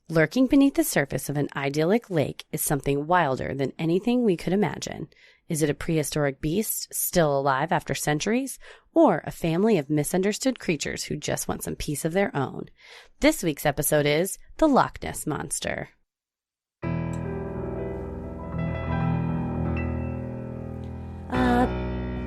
Lurking beneath the surface of an idyllic lake is something wilder than anything we could imagine. Is it a prehistoric beast still alive after centuries, or a family of misunderstood creatures who just want some peace of their own? This week's episode is The Loch Ness Monster. A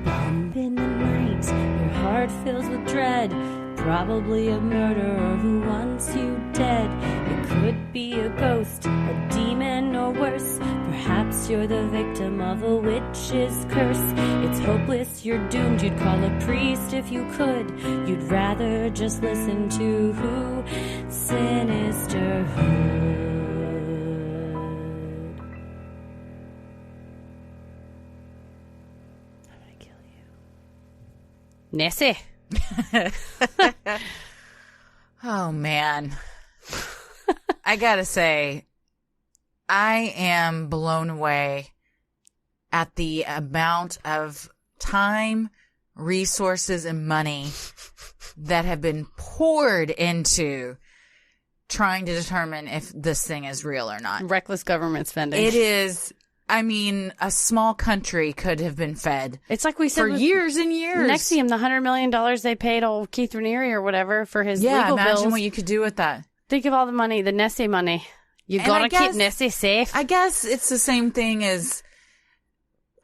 bump in the night, your heart fills with dread. Probably a murderer who wants you dead. It could be a ghost, a demon, or worse. Perhaps you're the victim of a witch's curse. It's hopeless, you're doomed. You'd call a priest if you could. You'd rather just listen to who? Sinisterhood. I'm gonna kill you. Nessie. Oh, man. I gotta say, I am blown away at the amount of time, resources, and money that have been poured into trying to determine if this thing is real or not. Reckless government spending. It is. I mean, a small country could have been fed. It's like we said for years and years. Nexium, the $100 million they paid old Keith Raniere or whatever for his legal bills. Yeah, imagine what you could do with that. Think of all the money, the Nessie money. You gotta keep Nessie safe. I guess it's the same thing as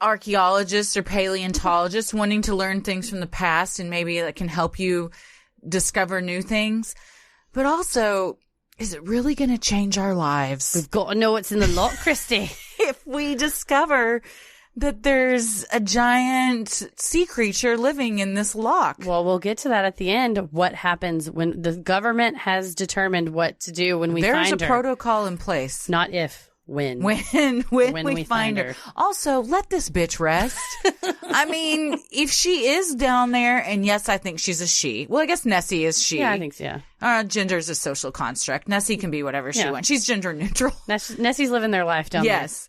archaeologists or paleontologists wanting to learn things from the past, and maybe that can help you discover new things. But also, is it really going to change our lives? We've got to know what's in the Loch, Christy. If we discover that there's a giant sea creature living in this loch. Well, we'll get to that at the end. What happens when the government has determined what to do when we find her. There's a protocol in place. Not if, when. When we find her. Also, let this bitch rest. I mean, if she is down there, and yes, I think she's a she. Well, I guess Nessie is she. Yeah, I think so, yeah. Gender is a social construct. Nessie can be whatever she wants. She's gender neutral. Nessie's living their life down there. Yes.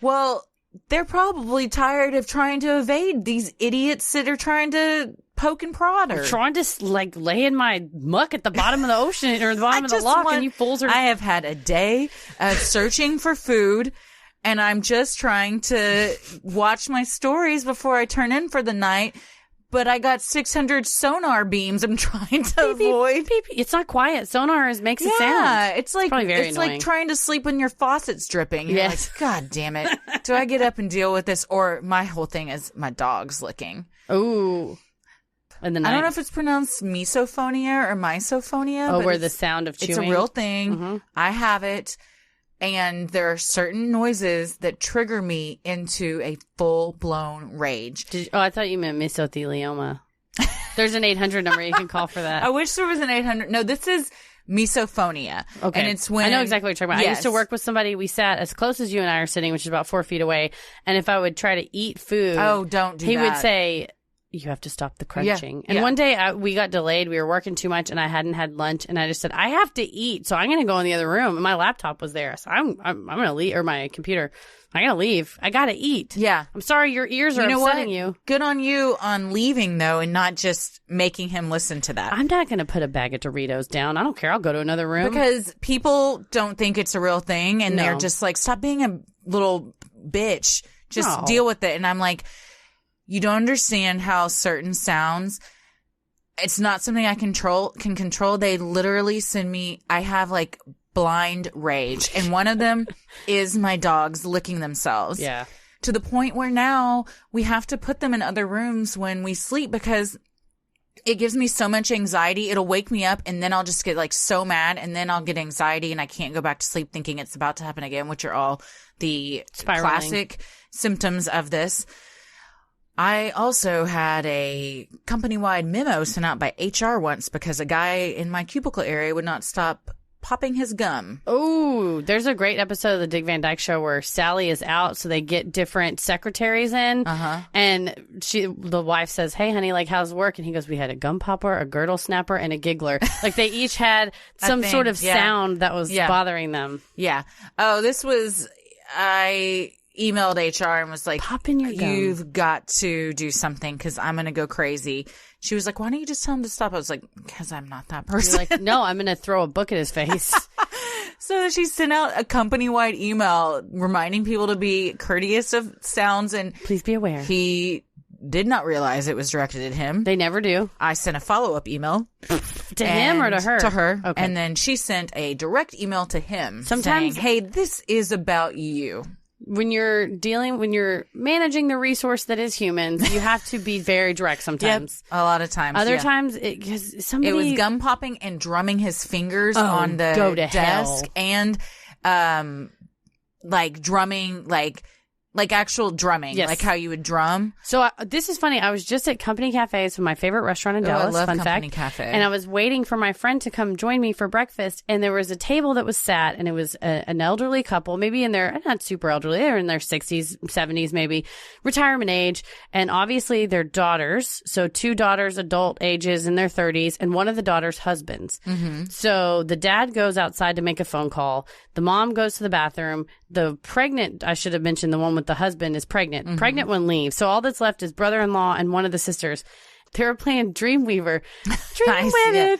Well, they're probably tired of trying to evade these idiots that are trying to poke and prod her. Trying to, like, lay in my muck at the bottom of the ocean or the bottom of the loch, and you fools are... I have had a day of searching for food, and I'm just trying to watch my stories before I turn in for the night, but I got 600 sonar beams I'm trying to avoid. Beep. It's not quiet. Sonar makes a sound. Yeah, it's like probably very it's annoying. like trying to sleep when your faucet's dripping. You're yes. like, God damn it. Do I get up and deal with this? Or my whole thing is my dog's licking. Ooh. And then I don't know if it's pronounced misophonia or misophonia. Oh, where the sound of chewing. It's a real thing. Mm-hmm. I have it. And there are certain noises that trigger me into a full-blown rage. I thought you meant mesothelioma. There's an 800 number you can call for that. I wish there was an 800. No, this is misophonia. Okay. And it's when... I know exactly what you're talking about. Yes. I used to work with somebody. We sat as close as you and I are sitting, which is about 4 feet away. And if I would try to eat food... Oh, don't do that. He would say... You have to stop the crunching. And one day we got delayed. We were working too much and I hadn't had lunch. And I just said, I have to eat. So I'm going to go in the other room. And my laptop was there. So I'm going to leave, or my computer. I got to leave. I got to eat. Yeah. I'm sorry your ears are upsetting you. Good on you on leaving, though, and not just making him listen to that. I'm not going to put a bag of Doritos down. I don't care. I'll go to another room. Because people don't think it's a real thing. And they're just like, stop being a little bitch. Just deal with it. And I'm like... You don't understand how certain sounds, it's not something I can control. They literally send me, I have like blind rage. And one of them is my dogs licking themselves. Yeah. To the point where now we have to put them in other rooms when we sleep because it gives me so much anxiety. It'll wake me up and then I'll just get like so mad and then I'll get anxiety and I can't go back to sleep thinking it's about to happen again, which are all the classic symptoms of this. I also had a company-wide memo sent out by HR once because a guy in my cubicle area would not stop popping his gum. Oh, there's a great episode of the Dick Van Dyke Show where Sally is out, so they get different secretaries in, and the wife says, "Hey, honey, like, how's work?" And he goes, "We had a gum popper, a girdle snapper, and a giggler." Like, they each had some sort of sound that was bothering them. Yeah. Oh, this was... I emailed HR and was like, pop in your gum. You've got to do something because I'm going to go crazy. She was like, why don't you just tell him to stop? I was like, because I'm not that person. You're like, no, I'm going to throw a book at his face. So So she sent out a company-wide email reminding people to be courteous of sounds, and please be aware. He did not realize it was directed at him. They never do. I sent a follow-up email. To him or to her? To her. Okay. And then she sent a direct email to him Sometimes, saying, hey, this is about you. When you're managing the resource that is humans, you have to be very direct sometimes. Yep, a lot of times. Other times, because somebody... It was gum popping and drumming his fingers on the desk hell. And, like drumming, like actual drumming, yes. like how you would drum. So this is funny. I was just at Company Cafe. It's my favorite restaurant in Dallas. I love Fun Company fact. Cafe. And I was waiting for my friend to come join me for breakfast. And there was a table that was sat, and it was an elderly couple, maybe in their, not super elderly, they were in their 60s, 70s, maybe retirement age. And obviously their daughters. So 2 daughters, adult ages in their 30s, and one of the daughters' husbands. Mm-hmm. So the dad goes outside to make a phone call. The mom goes to the bathroom. The pregnant, I should have mentioned, the one with the husband is pregnant. Mm-hmm. Pregnant one leaves. So all that's left is brother-in-law and one of the sisters. They were playing Dreamweaver. Dreamweaver.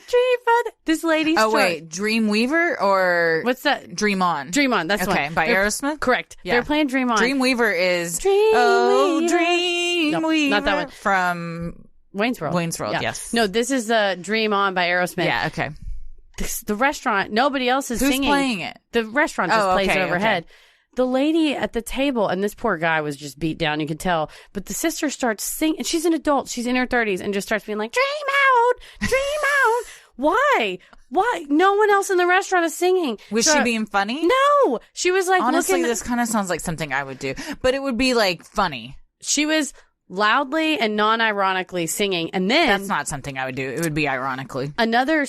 This lady's wait, Dreamweaver or what's that? Dream On. Dream On. That's okay, one. By Aerosmith. Correct. Yeah. They're playing Dream On. Dreamweaver is Dreamweaver. Dreamweaver. No, not that one. From Wayne's World. Yeah. Yes. No, this is Dream On by Aerosmith. Yeah. Okay. The restaurant. Nobody else is singing. Who's playing it? The restaurant just plays it overhead. Okay. The lady at the table, and this poor guy was just beat down, you could tell. But the sister starts singing, and she's an adult, she's in her 30s, and just starts being like, dream out. Why? No one else in the restaurant is singing. Was she being funny? No. She was like, honestly, this kind of sounds like something I would do, but it would be like funny. She was loudly and non-ironically singing, and then that's not something I would do. It would be ironically. Another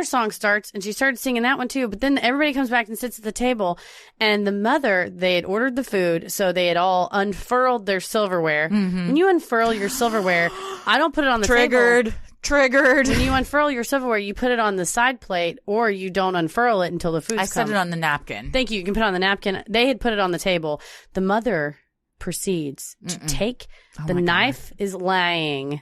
song starts, and she started singing that one too. But then everybody comes back and sits at the table, and the mother, they had ordered the food, so they had all unfurled their silverware. Mm-hmm. When you unfurl your silverware, I don't put it on the table. Triggered. When you unfurl your silverware, you put it on the side plate, or you don't unfurl it until the food's come. I set it on the napkin. Thank you. You can put it on the napkin. They had put it on the table. The mother proceeds to take the knife is lying.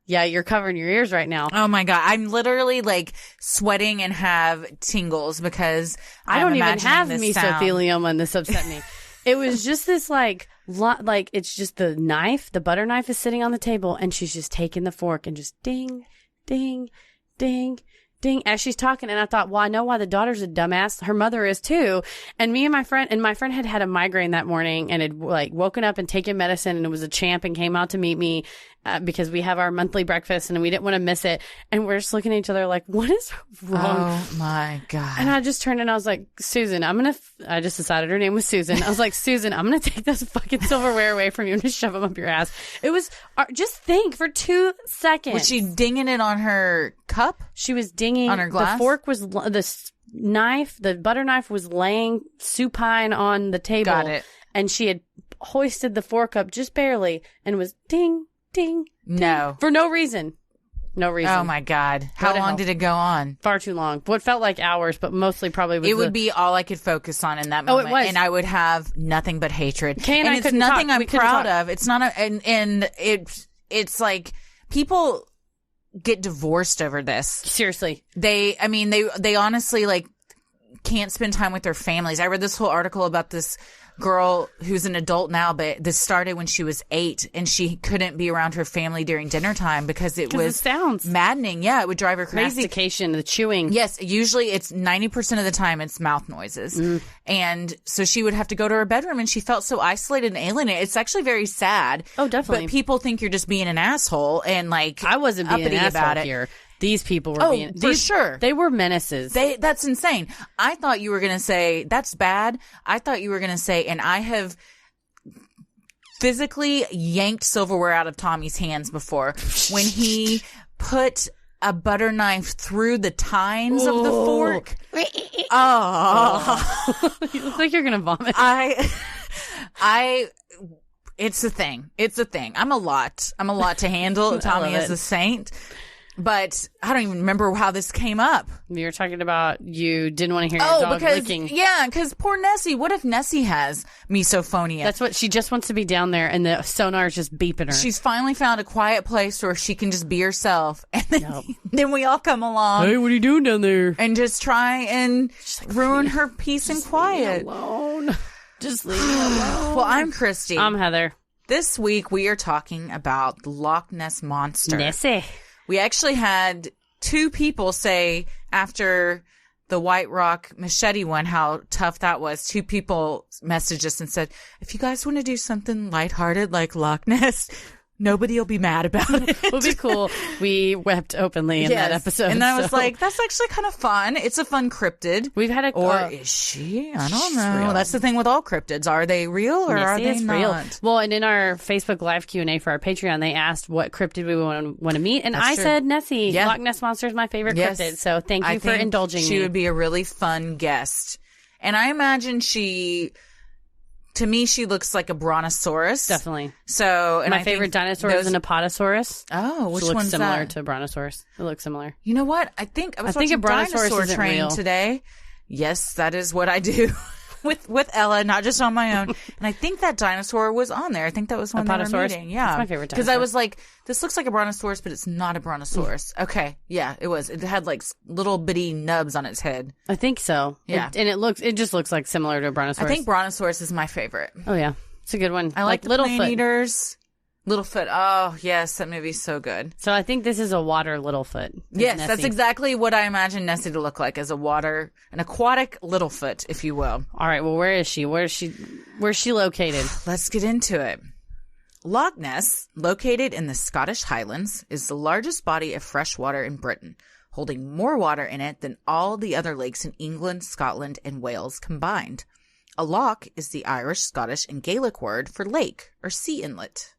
Yeah, you're covering your ears right now. Oh my God. I'm literally like sweating and have tingles because I don't even have mesothelioma, and this upset me. It was just this like it's just the knife, the butter knife is sitting on the table, and she's just taking the fork and just ding, ding, ding, ding as she's talking. And I thought, well, I know why the daughter's a dumbass. Her mother is too. And my friend had a migraine that morning and had like woken up and taken medicine, and it was a champ and came out to meet me because we have our monthly breakfast and we didn't want to miss it. And we're just looking at each other like, what is wrong? Oh my God. And I just turned and I was like, Susan, I just decided her name was Susan. I was like, Susan, I'm going to take this fucking silverware away from you and just shove them up your ass. It was, just think for 2 seconds. Was she dinging it on her cup? She was dinging. On her glass? The fork was, the butter knife was laying supine on the table. Got it. And she had hoisted the fork up just barely and was ding, ding, ding. No. For no reason. No reason. Oh my God. How long did it go on? Far too long. What felt like hours, but mostly probably was would be all I could focus on in that moment. Oh, it was. And I would have nothing but hatred. And it's nothing I'm proud of. It's not and it's like people get divorced over this. Seriously. They honestly like can't spend time with their families. I read this whole article about this girl who's an adult now, but this started when she was 8 and she couldn't be around her family during dinner time because it was maddening. Yeah, it would drive her crazy. Mastication, the chewing. Yes, usually it's 90% of the time it's mouth noises. Mm. And so she would have to go to her bedroom and she felt so isolated and alienated. It's actually very sad. Oh, definitely. But people think you're just being an asshole and like I wasn't being an asshole about it. Here. These people were for sure. They were menaces. That's insane. I thought you were going to say, that's bad. I thought you were going to say, and I have physically yanked silverware out of Tommy's hands before when he put a butter knife through the tines of the fork. Oh. You look like you're going to vomit. It's a thing. It's a thing. I'm a lot to handle. Tommy is a saint. But I don't even remember how this came up. You were talking about you didn't want to hear your dog licking. Yeah, because poor Nessie. What if Nessie has misophonia. That's what she just wants to be down there, and the sonar is just beeping her. She's finally found a quiet place where she can just be herself. And then, then we all come along. Hey, what are you doing down there? And just try and ruin her peace and quiet. Leave me alone. Just leave me alone. Well, I'm Christy. I'm Heather. This week we are talking about the Loch Ness Monster. Nessie. We actually had 2 people say after the White Rock machete one, how tough that was. 2 people messaged us and said, if you guys want to do something lighthearted like Loch Ness, nobody will be mad about it. It'll be cool. We wept openly in that episode. And I was like, that's actually kind of fun. It's a fun cryptid. We've had a... Or is she? I don't know. Real. That's the thing with all cryptids. Are they real or are they not? Real. Well, and in our Facebook Live Q&A for our Patreon, they asked what cryptid we want to meet. And I said Nessie. Yeah. Loch Ness Monster is my favorite cryptid. So thank you for indulging me. She would be a really fun guest. And I imagine to me, she looks like a brontosaurus. Definitely. So, and my favorite dinosaur is an apatosaurus. Oh, which looks one's similar that? to a brontosaurus. It looks similar. You know what? I think I was watching a brontosaurus Dinosaur isn't Train real. today. Yes, that is what I do with Ella, not just on my own. And I think that dinosaur was on there. I think that was one they were meeting. Yeah, that's my favorite dinosaur. Because I was like, this looks like a brontosaurus, but it's not a brontosaurus. Okay, yeah, it was. It had like little bitty nubs on its head. I think so. Yeah, it just looks like similar to a brontosaurus. I think brontosaurus is my favorite. Oh yeah, it's a good one. I like the Littlefoot Eaters. Littlefoot. Oh, yes. That movie's so good. So I think this is a water Littlefoot. Yes, Nessie. that's exactly what I imagine Nessie to look like, as an aquatic Littlefoot, if you will. All right. Well, where is she? Where's she located? Let's get into it. Loch Ness, located in the Scottish Highlands, is the largest body of fresh water in Britain, holding more water in it than all the other lakes in England, Scotland, and Wales combined. A loch is the Irish, Scottish, and Gaelic word for lake or sea inlet.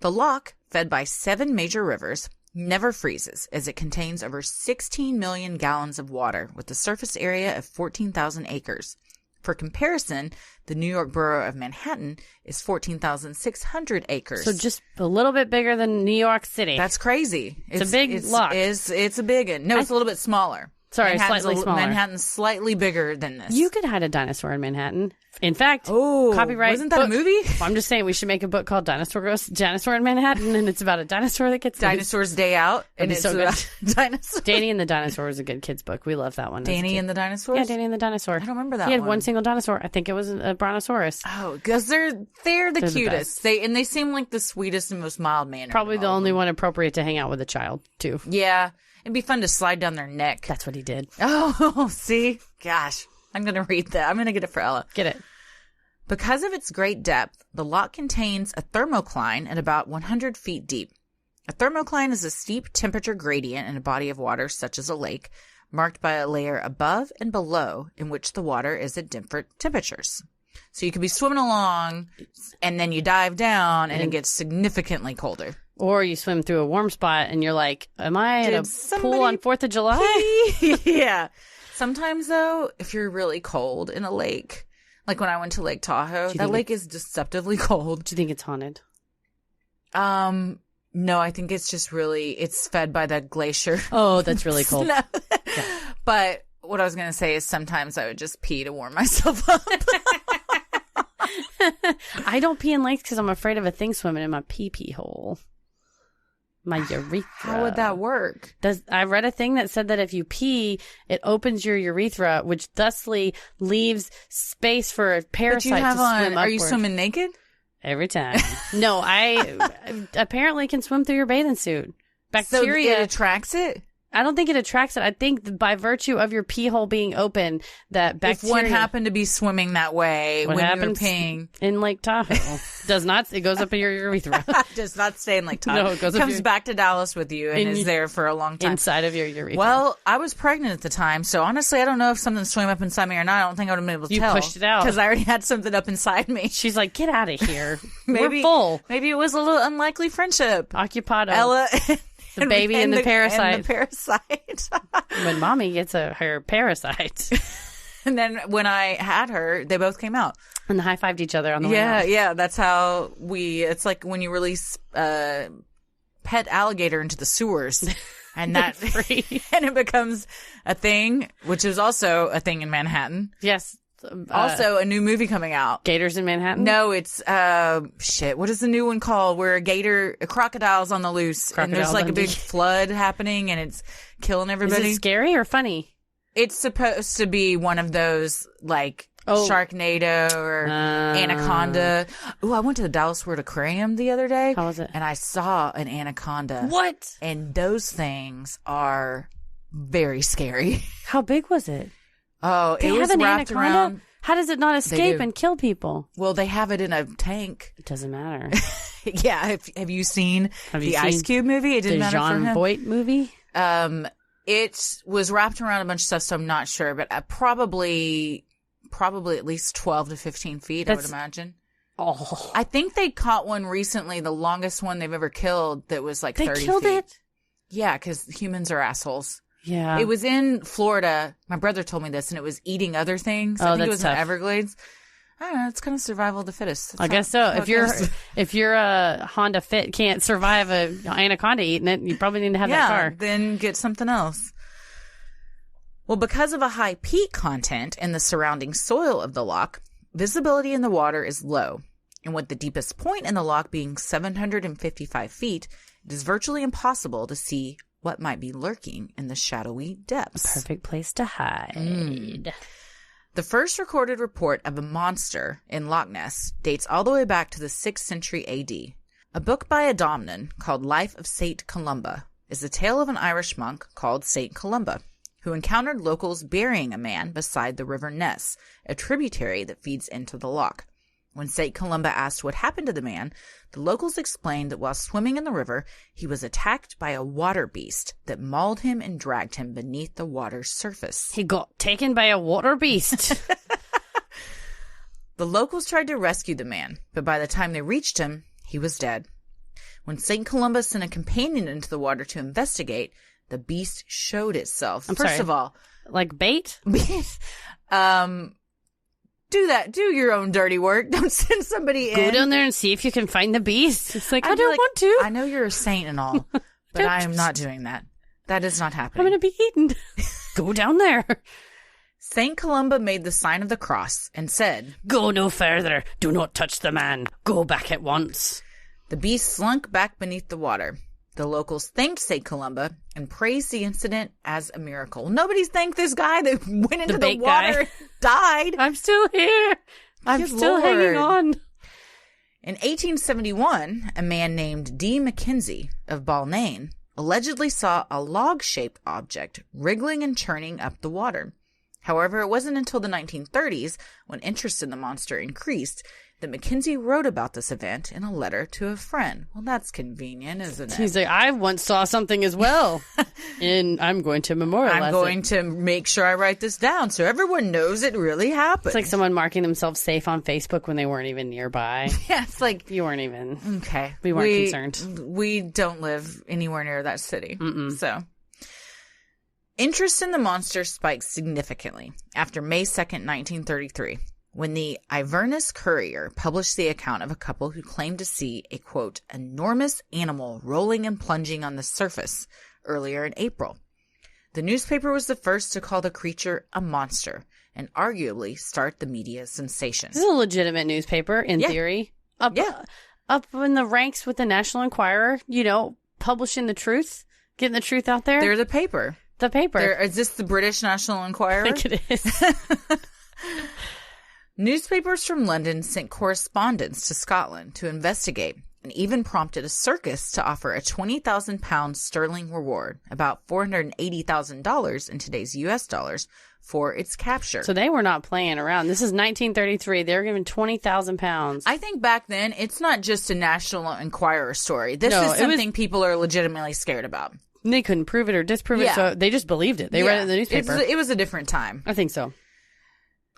The loch, fed by 7 major rivers, never freezes, as it contains over 16 million gallons of water with a surface area of 14,000 acres. For comparison, the New York borough of Manhattan is 14,600 acres. So just a little bit bigger than New York City. That's crazy. It's a big loch. It's a big one. No, it's a little bit smaller. Sorry, slightly smaller. Manhattan's slightly bigger than this. You could hide a dinosaur in Manhattan. In fact, copyright. Wasn't that a movie? I'm just saying we should make a book called Dinosaur in Manhattan, and it's about a dinosaur that gets Dinosaur's Day Out, and it's so good. Dinosaur. Danny and the Dinosaur was a good kid's book. We love that one. Danny and the Dinosaurs? Yeah, Danny and the Dinosaur. I don't remember that one. He had one single dinosaur. I think it was a brontosaurus. Oh, because they're the cutest. The they seem like the sweetest and most mild mannered. Probably the only one appropriate to hang out with a child, too. Yeah. It'd be fun to slide down their neck. That's what he did. Oh, see? Gosh. I'm going to read that. I'm going to get it for Ella. Get it. Because of its great depth, the loch contains a thermocline at about 100 feet deep. A thermocline is a steep temperature gradient in a body of water, such as a lake, marked by a layer above and below in which the water is at different temperatures. So you could be swimming along, and then you dive down, and it gets significantly colder. Or you swim through a warm spot, and you're like, am I at a pool on 4th of July? Yeah. Sometimes, though, if you're really cold in a lake, like when I went to Lake Tahoe, that lake is deceptively cold. Do you think it's haunted? No, I think it's just it's fed by that glacier. Oh, that's really cold. Yeah. But what I was going to say is sometimes I would just pee to warm myself up. I don't pee in lakes because I'm afraid of a thing swimming in my pee-pee hole. My urethra. How would that work? I read a thing that said that if you pee, it opens your urethra, which thusly leaves space for a parasite to swim upward. Are you swimming naked? Every time. No, I apparently can swim through your bathing suit. Bacteria. So it attracts it? I don't think it attracts it. I think by virtue of your pee hole being open, that bacteria. If one happened to be swimming that way when you were peeing in Lake Tahoe, it goes up in your urethra. Does not stay in Lake Tahoe. No, it comes back to Dallas with you and is there for a long time. Inside of your urethra. Well, I was pregnant at the time, so honestly, I don't know if something swam up inside me or not. I don't think I would have been able to tell. You pushed it out. Because I already had something up inside me. She's like, get out of here. We're full. Maybe it was a little unlikely friendship. Occupado. Ella... The baby and the parasite. And the parasite. When mommy gets her parasite. And then when I had her, they both came out. And high-fived each other on the way out. Yeah. That's how it's like when you release pet alligator into the sewers. And and it becomes a thing, which is also a thing in Manhattan. Yes. Also, a new movie coming out. Gators in Manhattan? No, it's what is the new one called? Where a crocodile's on the loose, and there's like a big flood happening, and it's killing everybody. Is it scary or funny? It's supposed to be one of those like Sharknado or Anaconda. Ooh, I went to the Dallas World Aquarium the other day. How was it? And I saw an anaconda. What? And those things are very scary. How big was it? Oh, They it was have an wrapped anaconda? around. How does it not escape and kill people? Well, they have it in a tank. It doesn't matter. Yeah. Have you seen Ice Cube movie? It didn't matter for him. The John Voight movie? It was wrapped around a bunch of stuff, so I'm not sure, but probably at least 12 to 15 feet, I would imagine. Oh. I think they caught one recently, the longest one they've ever killed, that was like 30 feet. They killed it? Yeah, because humans are assholes. Yeah. It was in Florida. My brother told me this, and it was eating other things. I think it was in Everglades. I don't know. It's kind of survival of the fittest. I guess so. If you're a Honda Fit can't survive a anaconda eating it, you probably need to have that car. Then get something else. Well, because of a high peat content in the surrounding soil of the loch, visibility in the water is low. And with the deepest point in the loch being 755 feet, it is virtually impossible to see what might be lurking in the shadowy depths. Perfect place to hide. The first recorded report of a monster in Loch Ness dates all the way back to the 6th century AD. A book by a Domnan called Life of St. Columba is the tale of an Irish monk called St. Columba, who encountered locals burying a man beside the river Ness, a tributary that feeds into the loch. When St. Columba asked what happened to the man, the locals explained that while swimming in the river, he was attacked by a water beast that mauled him and dragged him beneath the water's surface. He got taken by a water beast. The locals tried to rescue the man, but by the time they reached him, he was dead. When St. Columba sent a companion into the water to investigate, the beast showed itself. First of all, like bait? Do your own dirty work. Don't send somebody in. Go down there and see if you can find the beast. It's like, I don't want to. I know you're a saint and all, but I am not doing that. That is not happening. I'm going to be eaten. Go down there. St. Columba made the sign of the cross and said, "Go no further. Do not touch the man. Go back at once." The beast slunk back beneath the water. The locals thanked St. Columba and praised the incident as a miracle. Nobody's thanked this guy that went into the water and died. I'm still here. I'm still hanging on. In 1871, a man named D. Mackenzie of Balnain allegedly saw a log-shaped object wriggling and churning up the water. However, it wasn't until the 1930s, when interest in the monster increased, that Mackenzie wrote about this event in a letter to a friend. Well, that's convenient, isn't it? He's like, I once saw something as well, and I'm going to memorialize it. I'm going to make sure I write this down so everyone knows it really happened. It's like someone marking themselves safe on Facebook when they weren't even nearby. Yeah, it's like... You weren't even... Okay. We weren't concerned. We don't live anywhere near that city. So... Interest in the monster spiked significantly after May 2nd, 1933, when the Inverness Courier published the account of a couple who claimed to see a, quote, enormous animal rolling and plunging on the surface earlier in April. The newspaper was the first to call the creature a monster and arguably start the media sensation. This is a legitimate newspaper, in theory. Up in the ranks with the National Enquirer, publishing the truth, getting the truth out there. They're the paper. The paper. Is this the British National Enquirer? I think it is. Newspapers from London sent correspondents to Scotland to investigate and even prompted a circus to offer a £20,000 sterling reward, about $480,000 in today's US dollars, for its capture. So they were not playing around. This is 1933. They were given £20,000. I think back then, it's not just a National Enquirer story. This is something people are legitimately scared about. They couldn't prove it or disprove it, so they just believed it. They read it in the newspaper. It was a different time. I think so.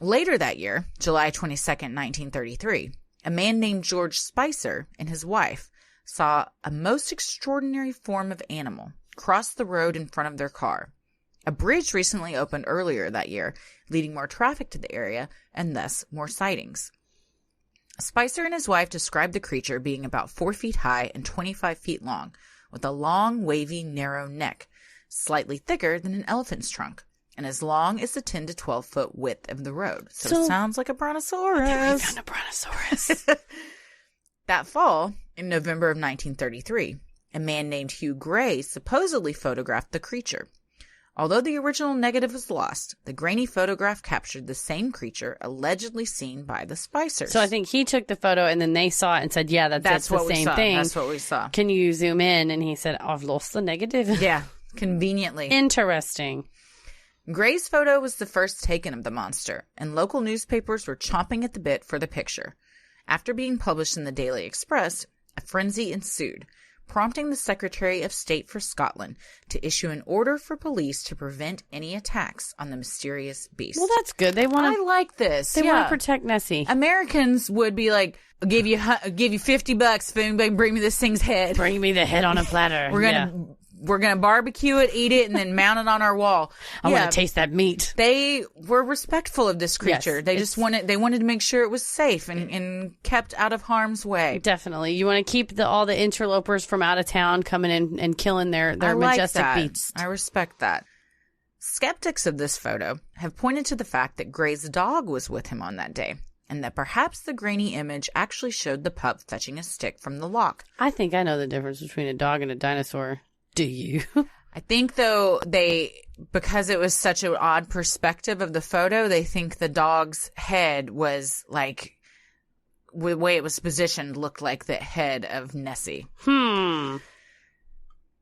Later that year, July 22nd, 1933, a man named George Spicer and his wife saw a most extraordinary form of animal cross the road in front of their car. A bridge recently opened earlier that year, leading more traffic to the area and thus more sightings. Spicer and his wife described the creature being about 4 feet high and 25 feet long, with a long, wavy, narrow neck, slightly thicker than an elephant's trunk. and as long as the 10 to 12 foot width of the road. So it sounds like a brontosaurus. I found a brontosaurus. That fall, in November of 1933, a man named Hugh Gray supposedly photographed the creature. Although the original negative was lost, the grainy photograph captured the same creature allegedly seen by the Spicers. So I think he took the photo and then they saw it and said, yeah, that's the same thing. That's what we saw. Can you zoom in? And he said, I've lost the negative. Yeah, conveniently. Interesting. Gray's photo was the first taken of the monster, and local newspapers were chomping at the bit for the picture. After being published in the Daily Express, a frenzy ensued, prompting the Secretary of State for Scotland to issue an order for police to prevent any attacks on the mysterious beast. Well, that's good. They want I like this. They want to protect Nessie. Americans would be like, I'll give you $50 if anybody bring me this thing's head. Bring me the head on a platter. We're gonna barbecue it, eat it, and then mount it on our wall. I want to taste that meat. They were respectful of this creature. Yes, they just wanted to make sure it was safe and kept out of harm's way. Definitely. You want to keep all the interlopers from out of town coming in and killing their majestic beasts. I respect that. Skeptics of this photo have pointed to the fact that Gray's dog was with him on that day, and that perhaps the grainy image actually showed the pup fetching a stick from the loch. I think I know the difference between a dog and a dinosaur. Do you? I think, though, because it was such an odd perspective of the photo, they think the dog's head was like, the way it was positioned looked like the head of Nessie.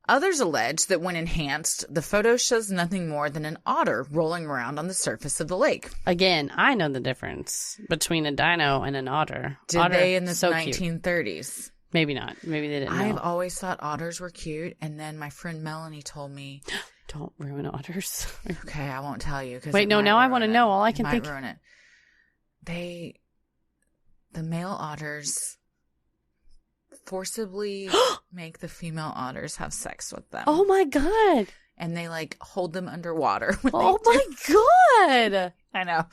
Others allege that when enhanced, the photo shows nothing more than an otter rolling around on the surface of the lake. Again, I know the difference between a dino and an otter. Did they in the 1930s? Cute. Maybe not. Maybe they didn't know. I've always thought otters were cute, and then my friend Melanie told me... Don't ruin otters. Okay, I won't tell you. Wait, no, now I want to know. All I can think... Might ruin it. The male otters forcibly make the female otters have sex with them. Oh, my God. And they, hold them underwater. Oh, my God. I know.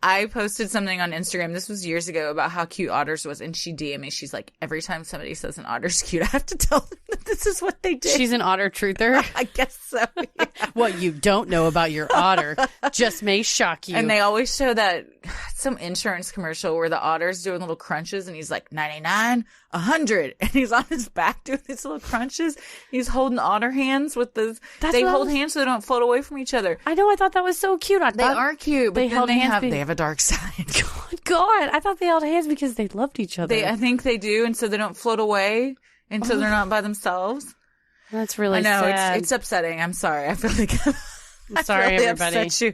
I posted something on Instagram, this was years ago, about how cute otters was, and she DM'd me. She's like, every time somebody says an otter's cute, I have to tell them that this is what they did. She's an otter truther? I guess so, yeah. What you don't know about your otter just may shock you. And they always show that, some insurance commercial where the otter's doing little crunches, and he's like, 99, 100, and he's on his back doing these little crunches. He's holding otter hands with the... They hold hands so they don't float away from each other. I know, I thought that was so cute. They are cute, but they have a dark side. God, I thought they held hands because they loved each other. I think they do, and so they don't float away, and so they're not by themselves. That's really sad. I know, it's upsetting. I'm sorry. I feel like I'm sorry, everybody. Upset you.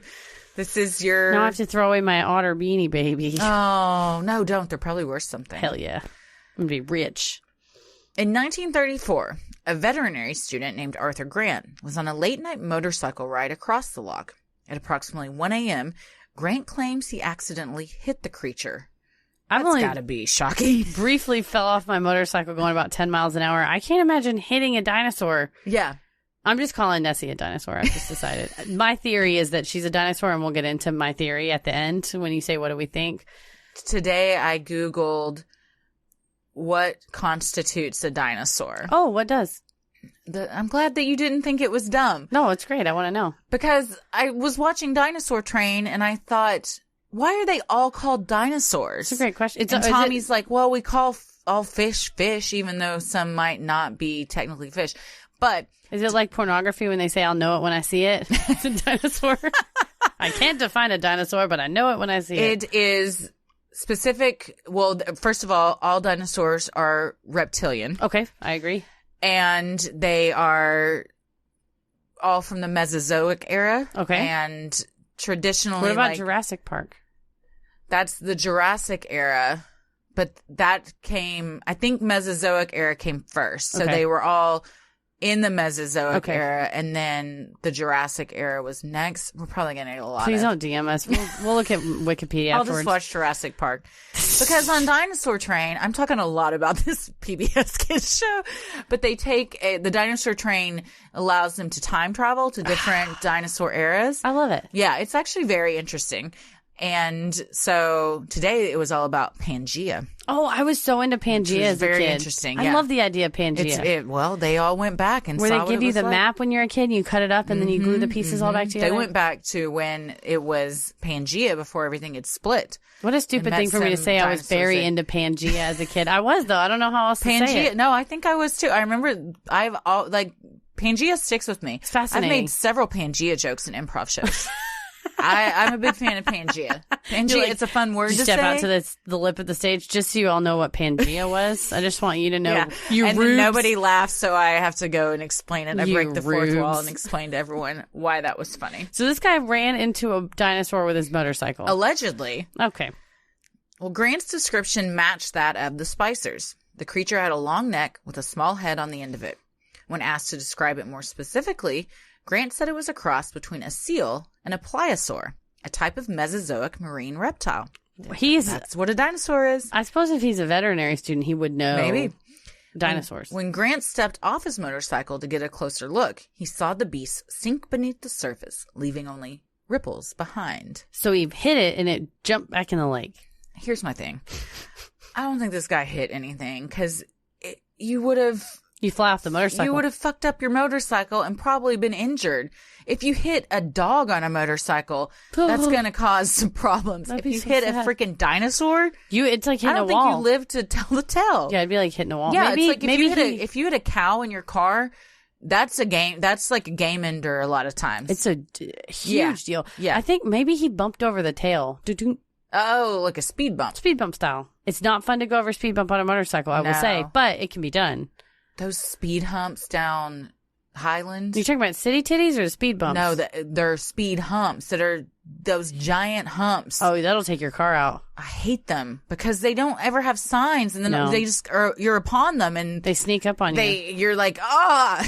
This is your... Now I have to throw away my otter beanie baby. Oh, no, don't. They're probably worth something. Hell yeah. I'm going to be rich. In 1934, a veterinary student named Arthur Grant was on a late-night motorcycle ride across the loch. At approximately 1 a.m., Grant claims he accidentally hit the creature. That's got to be shocking. Briefly fell off my motorcycle going about 10 miles an hour. I can't imagine hitting a dinosaur. Yeah. I'm just calling Nessie a dinosaur. I've just decided. My theory is that she's a dinosaur, and we'll get into my theory at the end when you say, what do we think? Today I Googled what constitutes a dinosaur. Oh, what does? I'm glad that you didn't think it was dumb. No, it's great. I want to know. Because I was watching Dinosaur Train, and I thought, why are they all called dinosaurs? It's a great question. And Tommy's like, well, we call all fish, even though some might not be technically fish. But... Is it like pornography when they say, I'll know it when I see it? It's a dinosaur. I can't define a dinosaur, but I know it when I see it. It is specific. Well, first of all dinosaurs are reptilian. Okay, I agree. And they are all from the Mesozoic era. Okay. And traditionally... What about Jurassic Park? That's the Jurassic era. But that came... I think Mesozoic era came first. So they were all... in the Mesozoic era, and then the Jurassic era was next. We're probably going to get a lot Please don't DM us. We'll look at Wikipedia I'll afterwards. just watch Jurassic Park. Because on Dinosaur Train, I'm talking a lot about this PBS Kids show, but they take the Dinosaur Train allows them to time travel to different dinosaur eras. I love it. Yeah, it's actually very interesting. And so today it was all about Pangea. Oh, I was so into Pangea as a kid. Very interesting. I Yeah. love the idea of Pangea. Well, they all went back and Where saw they what give it you was the like. map when you're a kid and you cut it up and then you glue the pieces all back together. They went back to when it was Pangea before everything had split. What a stupid and thing met for me to some say. I was dinosaurs very that- into Pangea as a kid. I was, though. I don't know how else to say Pangea. it. No, I think I was too. I remember Pangea sticks with me. It's fascinating. I've made several Pangea jokes in improv shows. I'm a big fan of Pangea. Pangea, it's a fun word to Step say. out to the lip of the stage just so you all know what Pangea was. I just want you to know. Yeah. You and then rubes. nobody laughs, so I have to go and explain it. I You break the fourth wall rubes. and explain to everyone why that was funny. So this guy ran into a dinosaur with his motorcycle. Allegedly. Okay. Well, Grant's description matched that of the Spicers. The creature had a long neck with a small head on the end of it. When asked to describe it more specifically, Grant said it was a cross between a seal and a pliosaur, a type of Mesozoic marine reptile. That's what a dinosaur is. I suppose if he's a veterinary student, he would know. Maybe. Dinosaurs. When Grant stepped off his motorcycle to get a closer look, he saw the beast sink beneath the surface, leaving only ripples behind. So he hit it and it jumped back in the lake. Here's my thing. I don't think this guy hit anything because you would have... You fly off the motorcycle. You would have fucked up your motorcycle and probably been injured. If you hit a dog on a motorcycle, that's going to cause some problems. That'd If be you so hit sad. a freaking dinosaur, It's like hitting I don't a think wall. you live to tell the tale. Yeah, it'd be like hitting a wall. Yeah, maybe, it's like maybe if you hit a cow in your car, that's a game. That's like a game ender a lot of times. It's a huge deal. Yeah. I think maybe he bumped over the tail. Oh, like a speed bump. Speed bump style. It's not fun to go over a speed bump on a motorcycle, I will say, but it can be done. Those speed humps down Highland. Are you talking about city titties or the speed bumps? No, they're speed humps that are those giant humps. Oh, that'll take your car out. I hate them because they don't ever have signs, and then No. they just you're upon them, and They sneak up on you. you're like,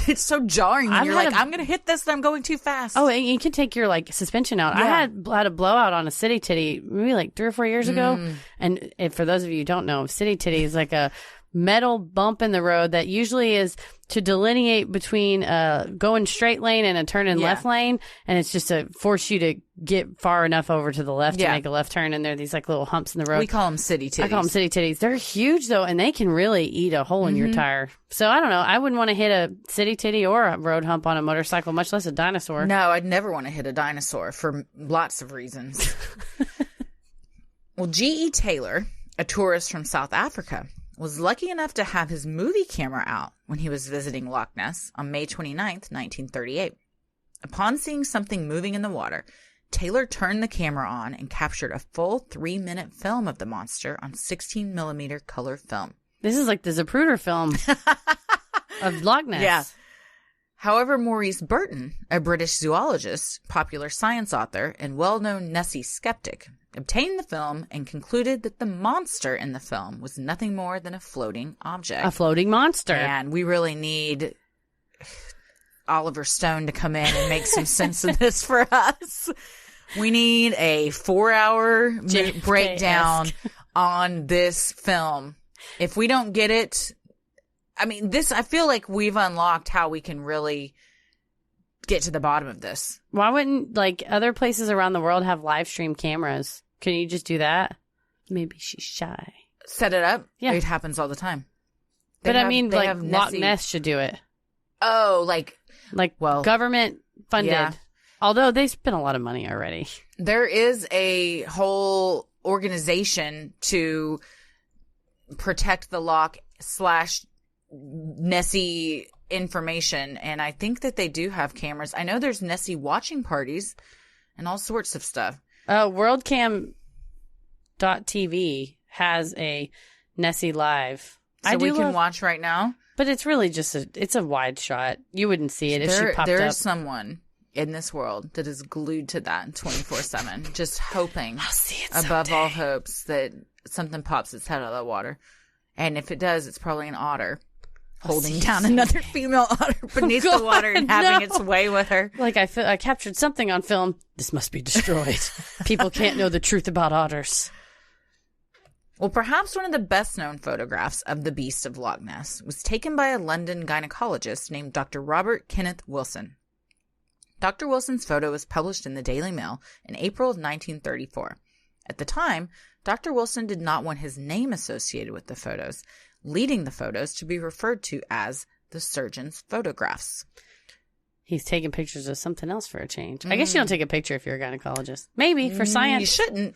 it's so jarring. And I've you're had like, I'm gonna hit this, and I'm going too fast. Oh, and you can take your suspension out. I Yeah. had a blowout on a city titty maybe like 3 or 4 years ago. And for those of you who don't know, city titty is like a metal bump in the road that usually is to delineate between going straight lane and a turn in left lane, and it's just to force you to get far enough over to the left to make a left turn. And there are these little humps in the road. We call them city titties. I call them city titties. They're huge though, and they can really eat a hole in your tire. So I don't know. I wouldn't want to hit a city titty or a road hump on a motorcycle, much less a dinosaur. No, I'd never want to hit a dinosaur for lots of reasons. Well, G.E. Taylor, a tourist from South Africa, was lucky enough to have his movie camera out when he was visiting Loch Ness on May 29th, 1938. Upon seeing something moving in the water, Taylor turned the camera on and captured a full 3-minute film of the monster on 16mm color film. This is like the Zapruder film of Loch Ness. Yeah. However, Maurice Burton, a British zoologist, popular science author, and well-known Nessie skeptic, obtained the film and concluded that the monster in the film was nothing more than a floating object. A floating monster. And we really need Oliver Stone to come in and make some sense of this for us. We need a 4-hour breakdown on this film. If we don't get it, I feel like we've unlocked how we can really get to the bottom of this. Why wouldn't other places around the world have live stream cameras? Can you just do that? Maybe she's shy. Set it up? Yeah. It happens all the time. Loch Ness should do it. Oh, government funded. Yeah. Although they spent a lot of money already. There is a whole organization to protect the Loch / Nessie information, and I think that they do have cameras. I know there's Nessie watching parties and all sorts of stuff. WorldCam.tv has a Nessie Live. So we can watch right now? But it's really just it's a wide shot. You wouldn't see it if she popped up. There's someone in this world that is glued to that 24/7, just hoping I'll see it above someday. all hopes that something pops its head out of the water. And if it does, it's probably an otter holding down another female otter beneath the water and having its way with her. I captured something on film. This must be destroyed. People can't know the truth about otters. Well, perhaps one of the best-known photographs of the beast of Loch Ness was taken by a London gynecologist named Dr. Robert Kenneth Wilson. Dr. Wilson's photo was published in the Daily Mail in April of 1934. At the time, Dr. Wilson did not want his name associated with the photos, leading the photos to be referred to as the surgeon's photographs. He's taking pictures of something else for a change. I guess you don't take a picture if you're a gynecologist. Maybe for science. You shouldn't.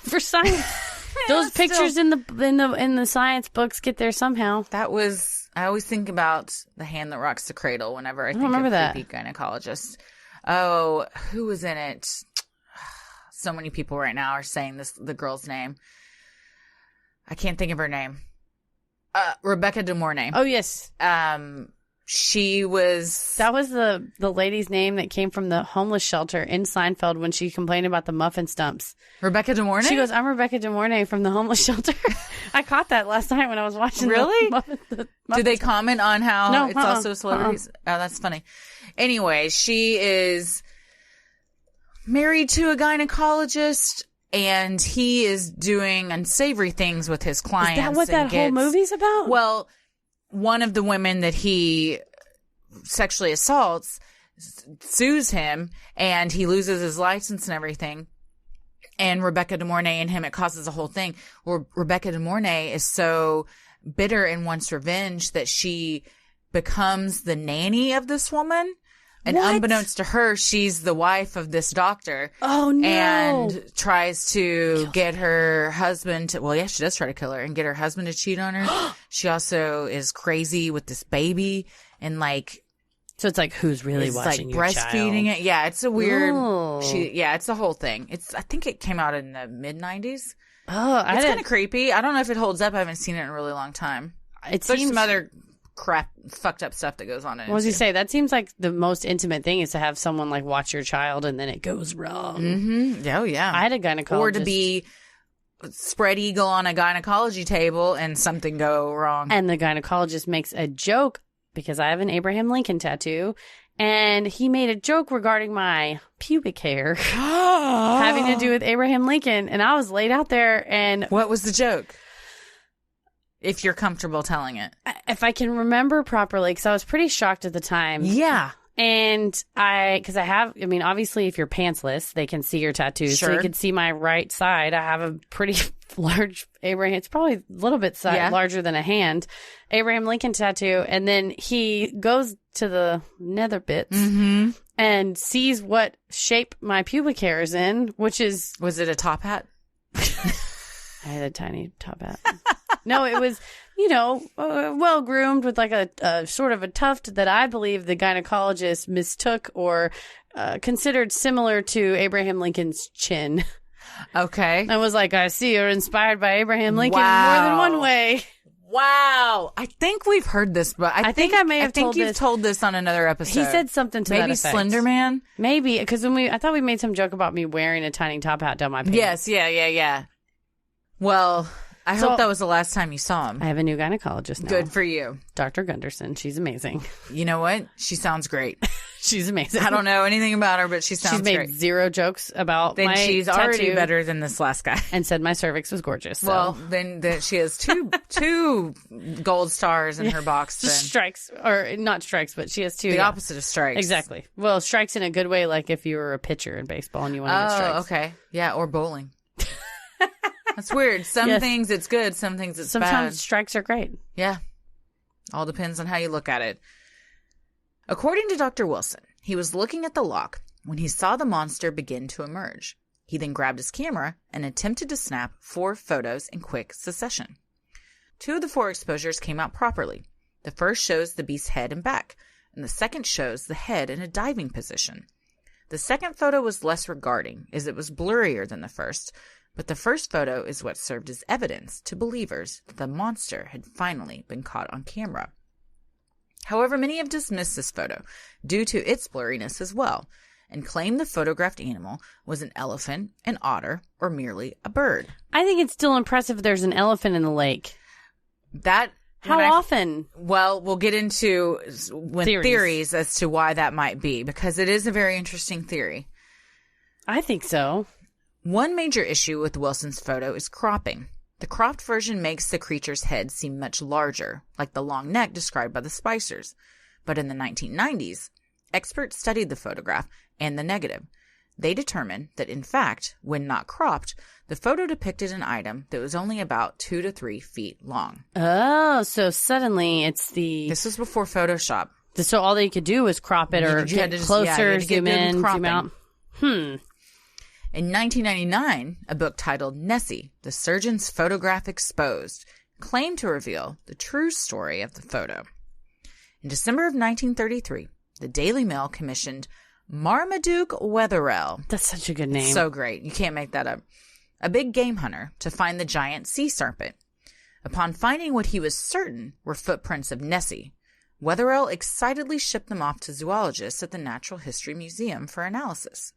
For science. Those pictures in the science books get there somehow. I always think about The Hand That Rocks the Cradle whenever I think remember of that. creepy gynecologist. Oh, who was in it? So many people right now are saying the girl's name. I can't think of her name. Rebecca De Mornay. Oh, yes. She was... That was the lady's name that came from the homeless shelter in Seinfeld when she complained about the muffin stumps. Rebecca De Mornay? She goes, I'm Rebecca De Mornay from the homeless shelter. I caught that last night when I was watching. Really? The muffin Did they comment on how No, it's also celebrities? Oh, that's funny. Anyway, she is married to a gynecologist, and he is doing unsavory things with his clients. Is that what that whole movie's about? Well, one of the women that he sexually assaults sues him, and he loses his license and everything. And Rebecca De Mornay and him, it causes a whole thing where Rebecca De Mornay is so bitter and wants revenge that she becomes the nanny of this woman. And What? unbeknownst to her, she's the wife of this doctor. Oh, no. And tries to get her husband to, well, yeah, she does try to kill her and get her husband to cheat on her. She also is crazy with this baby and like, So it's like, who's really is watching like your breastfeeding child? it. Yeah, it's a weird, Oh. it's a whole thing. I think it came out in the mid-90s. Oh, It's kind of creepy. I don't know if it holds up. I haven't seen it in a really long time. It There's seems some other crap, fucked up stuff that goes on in it. What was you too. say? That seems like the most intimate thing is to have someone like watch your child and then it goes wrong. Mm-hmm. Oh, yeah. I had a gynecologist. Or to be spread eagle on a gynecology table and something go wrong. And the gynecologist makes a joke because I have an Abraham Lincoln tattoo. And he made a joke regarding my pubic hair having to do with Abraham Lincoln. And I was laid out there and What was the joke? If you're comfortable telling it. if I can remember properly, because I was pretty shocked at the time. Yeah. And obviously if you're pantsless, they can see your tattoos. So Sure. you can see my right side. I have a pretty large Abraham. It's probably a little bit larger than a hand. Abraham Lincoln tattoo. And then he goes to the nether bits and sees what shape my pubic hair is in, which is... Was it a top hat? I had a tiny top hat. No, it was, well groomed with like a sort of a tuft that I believe the gynecologist mistook or considered similar to Abraham Lincoln's chin. Okay. I was like, I see you're inspired by Abraham Lincoln in more Wow. than one way. Wow. I think we've heard this, but I think I may have told you've this. told this on another episode. He said something to that maybe effect. Slender Man? Maybe, because I thought we made some joke about me wearing a tiny top hat down my pants. Yes. Yeah. Well, I So- hope that was the last time you saw him. I have a new gynecologist now. Good for you. Dr. Gunderson. She's amazing. You know what? She sounds great. She's amazing. I don't know anything about her, but she sounds She's made great. zero jokes about Then my she's already tattoo better than this last guy. and said my cervix was gorgeous. So. Well, then she has two gold stars in her box. Then strikes, or not strikes, but she has two. the yeah. opposite of strikes. Exactly. Well, strikes in a good way, like if you were a pitcher in baseball and you want to get Oh, strikes. okay. Yeah, or bowling. That's weird. Some Yes. things it's good, some things it's Sometimes bad. strikes are great. Yeah. All depends on how you look at it. According to Dr. Wilson, he was looking at the loch when he saw the monster begin to emerge. He then grabbed his camera and attempted to snap 4 photos in quick succession. 2 of the 4 exposures came out properly. The first shows the beast's head and back, and the second shows the head in a diving position. The second photo was less regarding, as it was blurrier than the first, but the first photo is what served as evidence to believers that the monster had finally been caught on camera. However, many have dismissed this photo due to its blurriness as well, and claim the photographed animal was an elephant, an otter, or merely a bird. I think it's still impressive there's an elephant in the lake. How often? Well, we'll get into theories as to why that might be, because it is a very interesting theory. I think so. One major issue with Wilson's photo is cropping. The cropped version makes the creature's head seem much larger, like the long neck described by the Spicers. But in the 1990s, experts studied the photograph and the negative. They determined that, in fact, when not cropped, the photo depicted an item that was only about 2 to 3 feet long. Oh, so suddenly it's the... This was before Photoshop. So all they could do was crop it or get closer, zoom in, zoom out. In 1999, a book titled Nessie, The Surgeon's Photograph Exposed, claimed to reveal the true story of the photo. In December of 1933, the Daily Mail commissioned Marmaduke Wetherell. That's such a good name. So great. You can't make that up. A big game hunter to find the giant sea serpent. Upon finding what he was certain were footprints of Nessie, Wetherell excitedly shipped them off to zoologists at the Natural History Museum for analysis.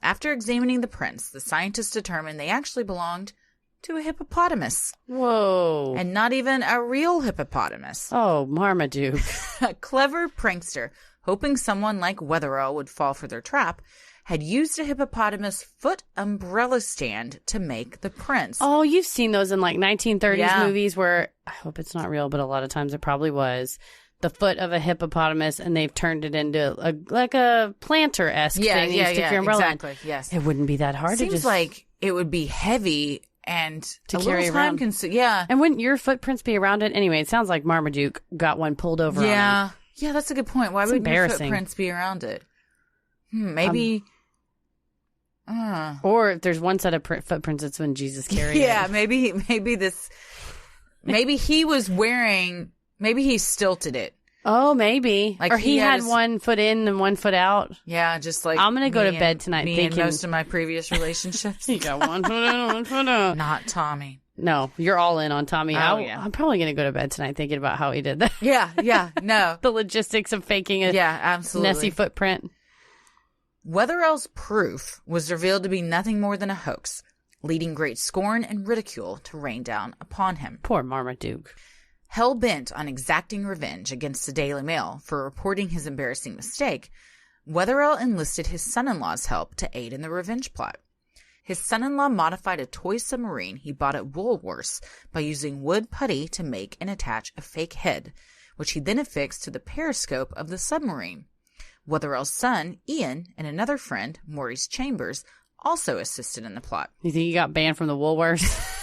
After examining the prints, the scientists determined they actually belonged to a hippopotamus. Whoa. And not even a real hippopotamus. Oh, Marmaduke. A clever prankster, hoping someone like Wetherell would fall for their trap, had used a hippopotamus foot umbrella stand to make the prints. Oh, you've seen those in like 1930s movies where, I hope it's not real, but a lot of times it probably was, the foot of a hippopotamus, and they've turned it into a planter-esque thing. You stick your umbrella exactly, yes. It wouldn't be that hard. Seems like it would be heavy and to a carry little time consuming. Yeah. And wouldn't your footprints be around it? Anyway, it sounds like Marmaduke got one pulled over on him. Yeah, that's a good point. Why would your footprints be around it? Maybe... or if there's one set of footprints, it's when Jesus carried it. Yeah, maybe he was wearing... Maybe he stilted it. Oh, maybe. Like or he had one foot in and one foot out. Yeah, just like I'm going to go to bed tonight thinking... most of my previous relationships. You got one foot in, one foot out. Not Tommy. No, you're all in on Tommy. Oh, yeah. I'm probably going to go to bed tonight thinking about how he did that. Yeah, no. The logistics of faking a absolutely. Nessie footprint. Wetherell's proof was revealed to be nothing more than a hoax, leading great scorn and ridicule to rain down upon him. Poor Marmaduke. Hell-bent on exacting revenge against the Daily Mail for reporting his embarrassing mistake, Wetherell enlisted his son-in-law's help to aid in the revenge plot. His son-in-law modified a toy submarine he bought at Woolworths by using wood putty to make and attach a fake head, which he then affixed to the periscope of the submarine. Wetherell's son, Ian, and another friend, Maurice Chambers, also assisted in the plot. You think he got banned from the Woolworths?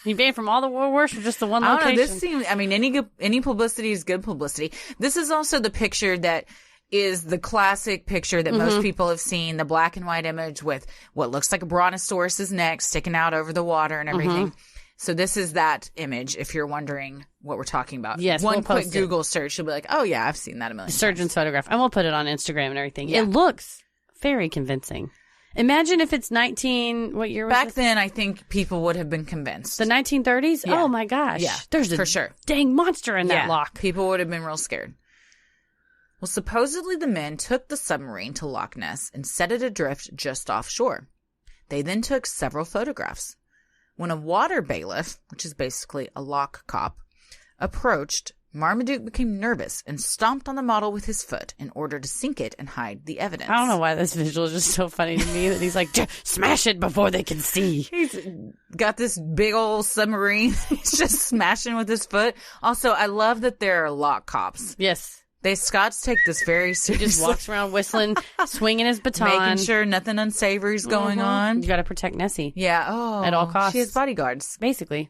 You banned from all the Woolworths or just the one location? I don't know. This seems, any publicity is good publicity. This is also the picture that is the classic picture that most people have seen, the black and white image with what looks like a brontosaurus's neck sticking out over the water and everything. So this is that image, if you're wondering what we're talking about. Yes, One we'll quick post Google search, you'll be like, oh yeah, I've seen that a million times. Surgeon's photograph. And we'll put it on Instagram and everything. Yeah. It looks very convincing. Imagine if it's what year was Back this? then, I think people would have been convinced. The 1930s? Yeah. Oh my gosh. Yeah, There's a for sure. dang monster in that loch. People would have been real scared. Well, supposedly the men took the submarine to Loch Ness and set it adrift just offshore. They then took several photographs. When a water bailiff, which is basically a loch cop, approached, Marmaduke became nervous and stomped on the model with his foot in order to sink it and hide the evidence. I don't know why this visual is just so funny to me that he's like, smash it before they can see. He's got this big old submarine. He's just smashing with his foot. Also, I love that there are loch cops. Yes. Scots take this very seriously. He just walks around whistling, swinging his baton. Making sure nothing unsavory is going on. You got to protect Nessie. Yeah. Oh. At all costs. She has bodyguards. Basically.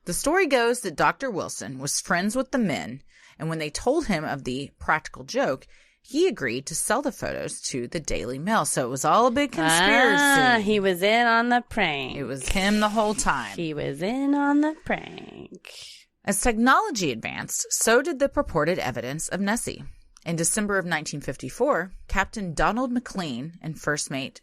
The story goes that Dr. Wilson was friends with the men, and when they told him of the practical joke, he agreed to sell the photos to the Daily Mail. So it was all a big conspiracy. He was in on the prank. It was him the whole time. He was in on the prank. As technology advanced, so did the purported evidence of Nessie. In December of 1954, Captain Donald McLean and first mate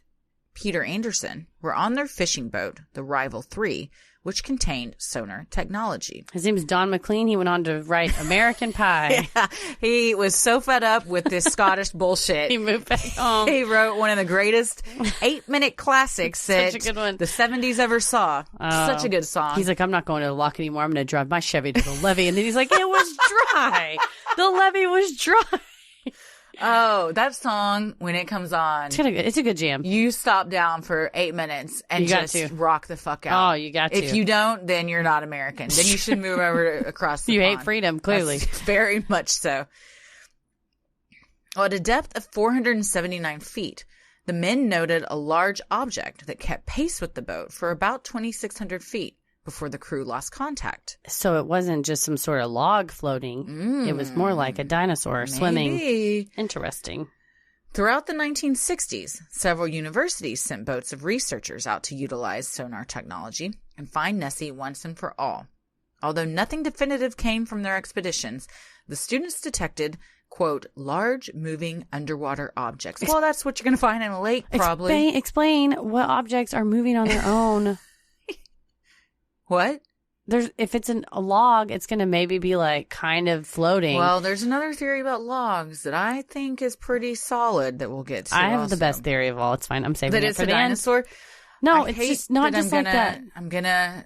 Peter Anderson were on their fishing boat, the Rival 3, which contained sonar technology. His name is Don McLean. He went on to write American Pie. Yeah, he was so fed up with this Scottish bullshit. He moved back home. He wrote one of the greatest 8-minute classics that Such a good one. the 70s ever saw. Such a good song. He's like, I'm not going to the loch anymore. I'm going to drive my Chevy to the levee. And then he's like, it was dry. The levee was dry. Oh, that song, when it comes on, It's a good jam. you stop down for 8 minutes and You got just to. rock the fuck out. Oh, you got to. If you don't, then you're not American. Then you should move over across the You pond. hate freedom, clearly. That's very much so. Well, at a depth of 479 feet, The men noted a large object that kept pace with the boat for about 2,600 feet before the crew lost contact. So it wasn't just some sort of log floating. It was more like a dinosaur swimming. Interesting. Throughout the 1960s, several universities sent boats of researchers out to utilize sonar technology and find Nessie once and for all. Although nothing definitive came from their expeditions, the students detected, quote, large moving underwater objects. Well, that's what you're going to find in a lake, probably. Explain what objects are moving on their own. What? If it's a log, it's going to maybe be like kind of floating. Well, there's another theory about logs that I think is pretty solid that we'll get to. I have the best theory of all. It's fine. I'm saving it for the dinosaur. End. No, it's just not just like that. I'm going to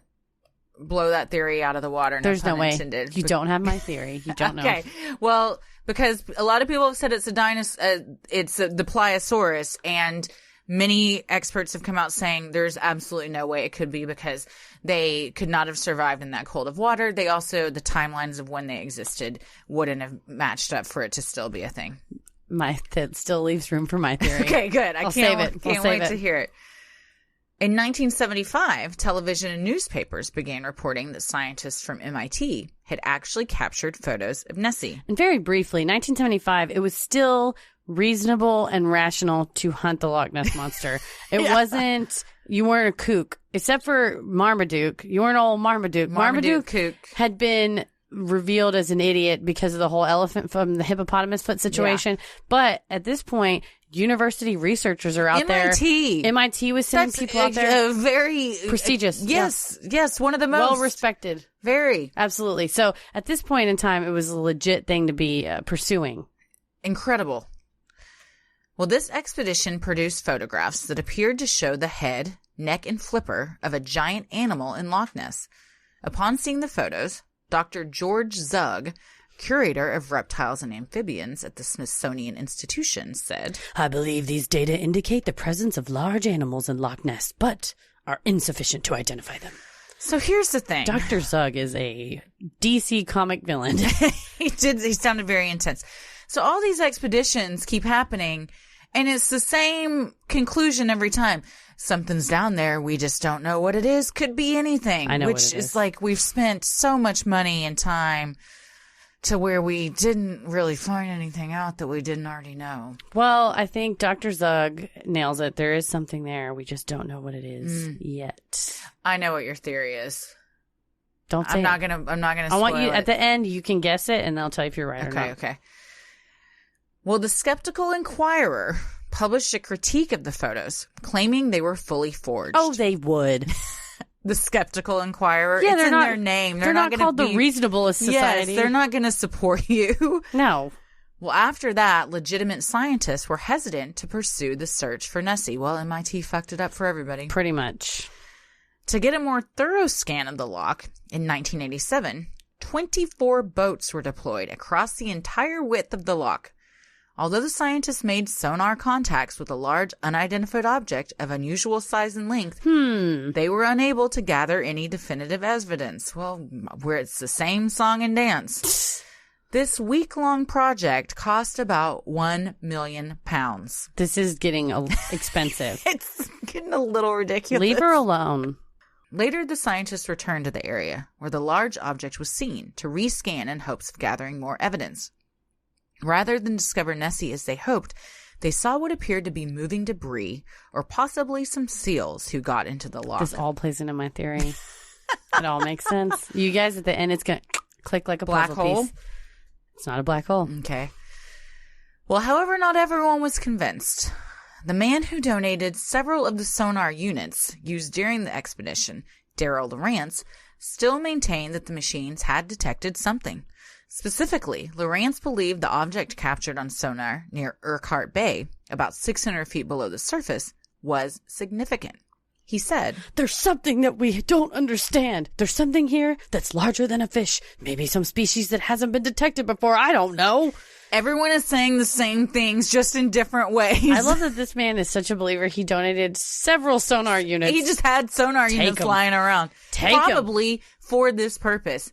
blow that theory out of the water. There's no way. Intended. You don't have my theory. You don't know. Okay. Well, because a lot of people have said it's a dinosaur, the Pliosaurus, and many experts have come out saying there's absolutely no way it could be because they could not have survived in that cold of water. They also, the timelines of when they existed wouldn't have matched up for it to still be a thing. That still leaves room for my theory. Okay, good. I'll save it. Can't wait to hear it. In 1975, television and newspapers began reporting that scientists from MIT had actually captured photos of Nessie. And very briefly, 1975, it was still reasonable and rational to hunt the Loch Ness Monster. It wasn't, you weren't a kook. Except for Marmaduke. You weren't old Marmaduke. Marmaduke kook had been revealed as an idiot because of the whole elephant from the hippopotamus foot situation. Yeah. But at this point, university researchers are out there. MIT was sending people out there. Very prestigious. Yes, one of the most well respected. Very. Absolutely. So at this point in time, it was a legit thing to be pursuing. Incredible. Well, this expedition produced photographs that appeared to show the head, neck, and flipper of a giant animal in Loch Ness. Upon seeing the photos, Dr. George Zug, curator of reptiles and amphibians at the Smithsonian Institution, said, I believe these data indicate the presence of large animals in Loch Ness, but are insufficient to identify them. So here's the thing. Dr. Zug is a DC comic villain. He sounded very intense. So all these expeditions keep happening, and it's the same conclusion every time. Something's down there. We just don't know what it is. Could be anything. I know which what it is like we've spent so much money and time to where we didn't really find anything out that we didn't already know. Well, I think Dr. Zug nails it. There is something there. We just don't know what it is yet. I know what your theory is. Don't say I'm not gonna I want you spoil at it. the end. You can guess it, and I'll tell you if you're right or not. Okay. Well, the Skeptical Inquirer published a critique of the photos, claiming they were fully forged. Oh, they would. The Skeptical Inquirer. Yeah, it's they're in not, their name. They're not called the Reasonablest Society. Yes, they're not going to support you. No. Well, after that, legitimate scientists were hesitant to pursue the search for Nessie. Well, MIT fucked it up for everybody. Pretty much. To get a more thorough scan of the loch, in 1987, 24 boats were deployed across the entire width of the loch. Although the scientists made sonar contacts with a large unidentified object of unusual size and length, they were unable to gather any definitive evidence. Well, where it's the same song and dance. This week-long project cost about £1 million. This is getting expensive. It's getting a little ridiculous. Leave her alone. Later, the scientists returned to the area where the large object was seen to rescan in hopes of gathering more evidence. Rather than discover Nessie as they hoped, they saw what appeared to be moving debris or possibly some seals who got into the loch. This all plays into my theory. It all makes sense. You guys, at the end, it's going to click like a black puzzle hole. piece. It's not a black hole. Okay. Well, however, not everyone was convinced. The man who donated several of the sonar units used during the expedition, Darrell Lawrence, still maintained that the machines had detected something. Specifically, Lawrence believed the object captured on sonar near Urquhart Bay, about 600 feet below the surface, was significant. He said, There's something that we don't understand. There's something here that's larger than a fish. Maybe some species that hasn't been detected before. I don't know. Everyone is saying the same things, just in different ways. I love that this man is such a believer. He donated several sonar units. He just had sonar units flying around. Probably for this purpose.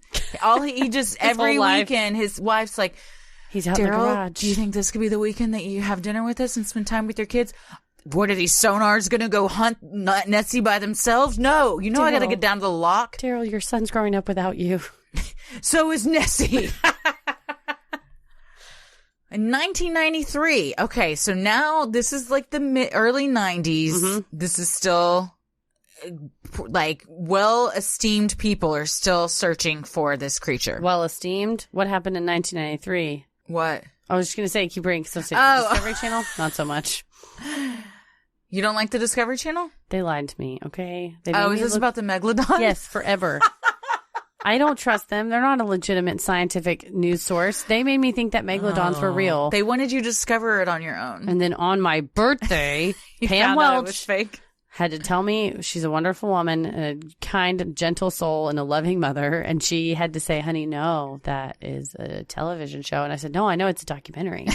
He just, every weekend, his wife's like, he's out in the Darrell, garage. do you think this could be the weekend that you have dinner with us and spend time with your kids? What are these sonars going to go hunt Nessie by themselves? No. You know I got to get down to the loch. Daryl, your son's growing up without you. So is Nessie. In 1993. Okay, so now this is like the early 90s. Mm-hmm. This is still like well-esteemed people are still searching for this creature. Well-esteemed? What happened in 1993? What? I was just going to say, keep bringing some Discovery Channel. Not so much. You don't like the Discovery Channel? They lied to me, okay? Is this about the megalodon? Yes, forever. I don't trust them. They're not a legitimate scientific news source. They made me think that megalodons were real. They wanted you to discover it on your own. And then on my birthday, Pam Welch had to tell me she's a wonderful woman, a kind, gentle soul, and a loving mother. And she had to say, honey, no, that is a television show. And I said, no, I know it's a documentary.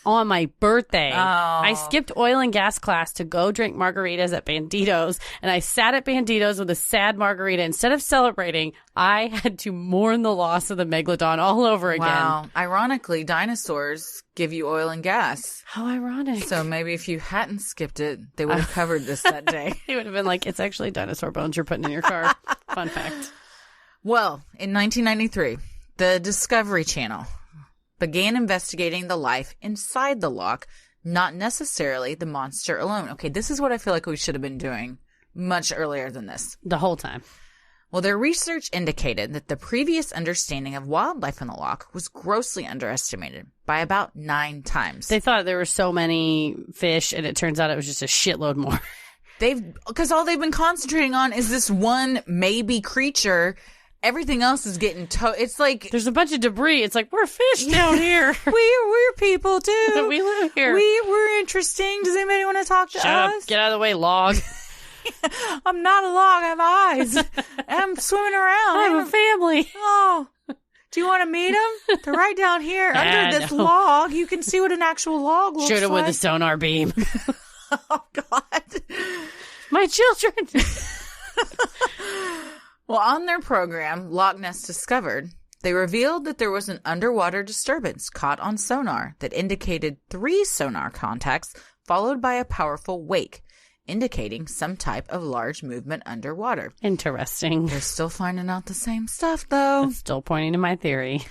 On my birthday, I skipped oil and gas class to go drink margaritas at Banditos, and I sat at Banditos with a sad margarita. Instead of celebrating, I had to mourn the loss of the megalodon all over again. Wow. Ironically, dinosaurs give you oil and gas. How ironic. So maybe if you hadn't skipped it, they would have covered this that day. It would have been like, it's actually dinosaur bones you're putting in your car. Fun fact. Well, in 1993, the Discovery Channel began investigating the life inside the loch, not necessarily the monster alone. Okay, this is what I feel like we should have been doing much earlier than this. The whole time. Well, their research indicated that the previous understanding of wildlife in the loch was grossly underestimated by about 9 times. They thought there were so many fish, and it turns out it was just a shitload more. Because all they've been concentrating on is this one maybe creature. Everything else is getting it's like there's a bunch of debris. It's like we're fish down here. We're people too. We live here. We're interesting. Does anybody want to talk to us? Shut up. Get out of the way, log. I'm not a log. I have eyes. I'm swimming around. I have a family. Oh, do you want to meet them? They're right down here under this log. You can see what an actual log looks like. Shoot it with a sonar beam. Oh God, my children. Well, on their program, Loch Ness Discovered, they revealed that there was an underwater disturbance caught on sonar that indicated 3 sonar contacts followed by a powerful wake, indicating some type of large movement underwater. Interesting. They're still finding out the same stuff, though. That's still pointing to my theory.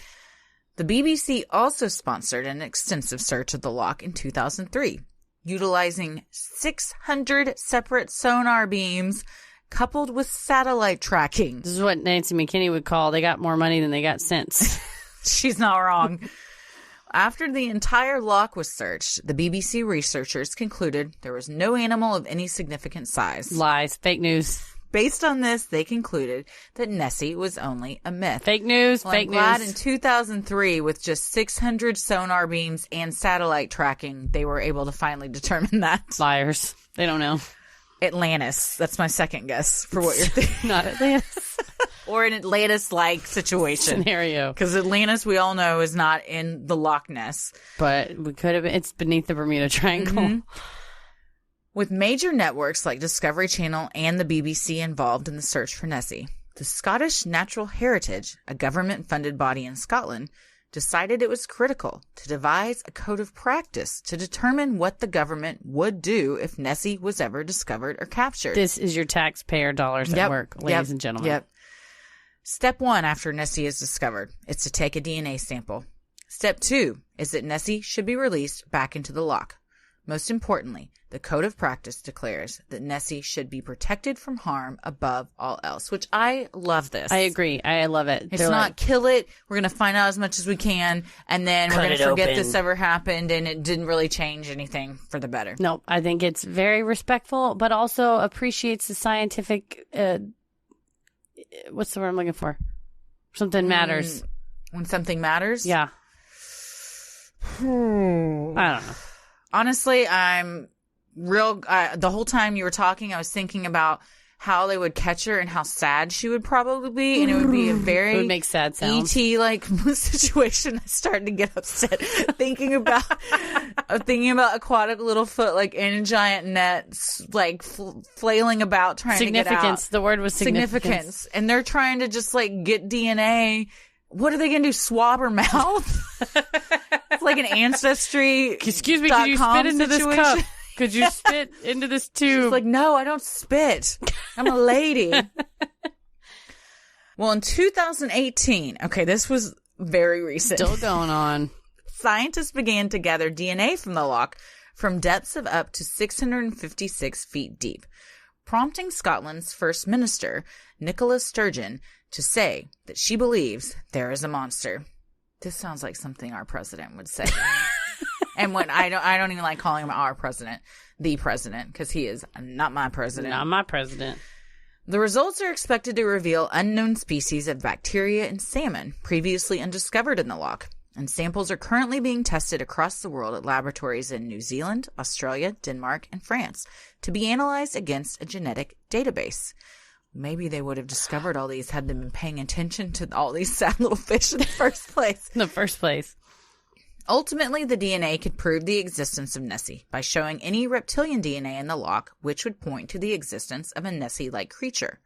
The BBC also sponsored an extensive search of the loch in 2003, utilizing 600 separate sonar beams coupled with satellite tracking. This is what Nancy McKinney would call, they got more money than they got sense. She's not wrong. After the entire loch was searched, the BBC researchers concluded there was no animal of any significant size. Lies. Fake news. Based on this, they concluded that Nessie was only a myth. Fake news. Well, fake I'm glad news. In 2003, with just 600 sonar beams and satellite tracking, they were able to finally determine that. Liars. They don't know. Atlantis. That's my second guess for what you're thinking. Not Atlantis. Or an Atlantis-like situation. Scenario. Because Atlantis, we all know, is not in the Loch Ness. But we could have been. It's beneath the Bermuda Triangle. Mm-hmm. With major networks like Discovery Channel and the BBC involved in the search for Nessie, the Scottish Natural Heritage, a government-funded body in Scotland, decided it was critical to devise a code of practice to determine what the government would do if Nessie was ever discovered or captured. This is your taxpayer dollars at work, ladies and gentlemen. Yep. Step 1 after Nessie is discovered is to take a DNA sample. Step 2 is that Nessie should be released back into the loch. Most importantly, the code of practice declares that Nessie should be protected from harm above all else, which I love this. I agree. I love it. It's not kill it. We're going to find out as much as we can, and then we're going to forget this ever happened, and it didn't really change anything for the better. No, I think it's very respectful, but also appreciates the scientific, what's the word I'm looking for? Something matters. When something matters? Yeah. I don't know. Honestly, I'm real. The whole time you were talking, I was thinking about how they would catch her and how sad she would probably be, and it would be a very it would make sad sounds. ET like situation. I started to get upset thinking about aquatic little foot like in a giant net, like flailing about trying to get out. The word was significance, and they're trying to just like get DNA. What are they going to do? Swab her mouth? It's like an ancestry. Excuse me, can you spit into this cup? Could you spit into this tube? She's like, no, I don't spit. I'm a lady. Well, in 2018, okay, this was very recent. Still going on. Scientists began to gather DNA from the loch from depths of up to 656 feet deep, prompting Scotland's First Minister, Nicola Sturgeon, to say that she believes there is a monster. This sounds like something our president would say. And when I don't even like calling him our president, the president, because he is not my president. Not my president. The results are expected to reveal unknown species of bacteria and salmon previously undiscovered in the loch, and samples are currently being tested across the world at laboratories in New Zealand, Australia, Denmark, and France to be analyzed against a genetic database. Maybe they would have discovered all these had they been paying attention to all these sad little fish in the first place. In the first place. Ultimately, the DNA could prove the existence of Nessie by showing any reptilian DNA in the loch, which would point to the existence of a Nessie-like creature.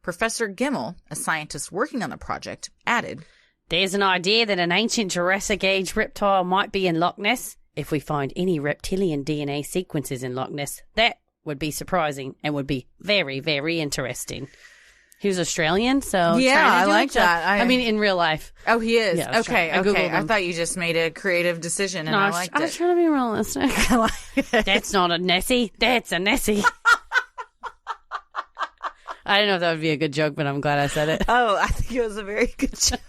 Professor Gimmel, a scientist working on the project, added, There's an idea that an ancient Jurassic Age reptile might be in Loch Ness. If we find any reptilian DNA sequences in Loch Ness, that would be surprising and would be very, very interesting. He was Australian, so yeah, I like that. that. I mean, in real life. Oh, he is? Yeah, okay. I thought you just made a creative decision, and I liked it. I was trying to be realistic. I like it. That's not a Nessie. That's a Nessie. I don't know if that would be a good joke, but I'm glad I said it. Oh, I think it was a very good joke.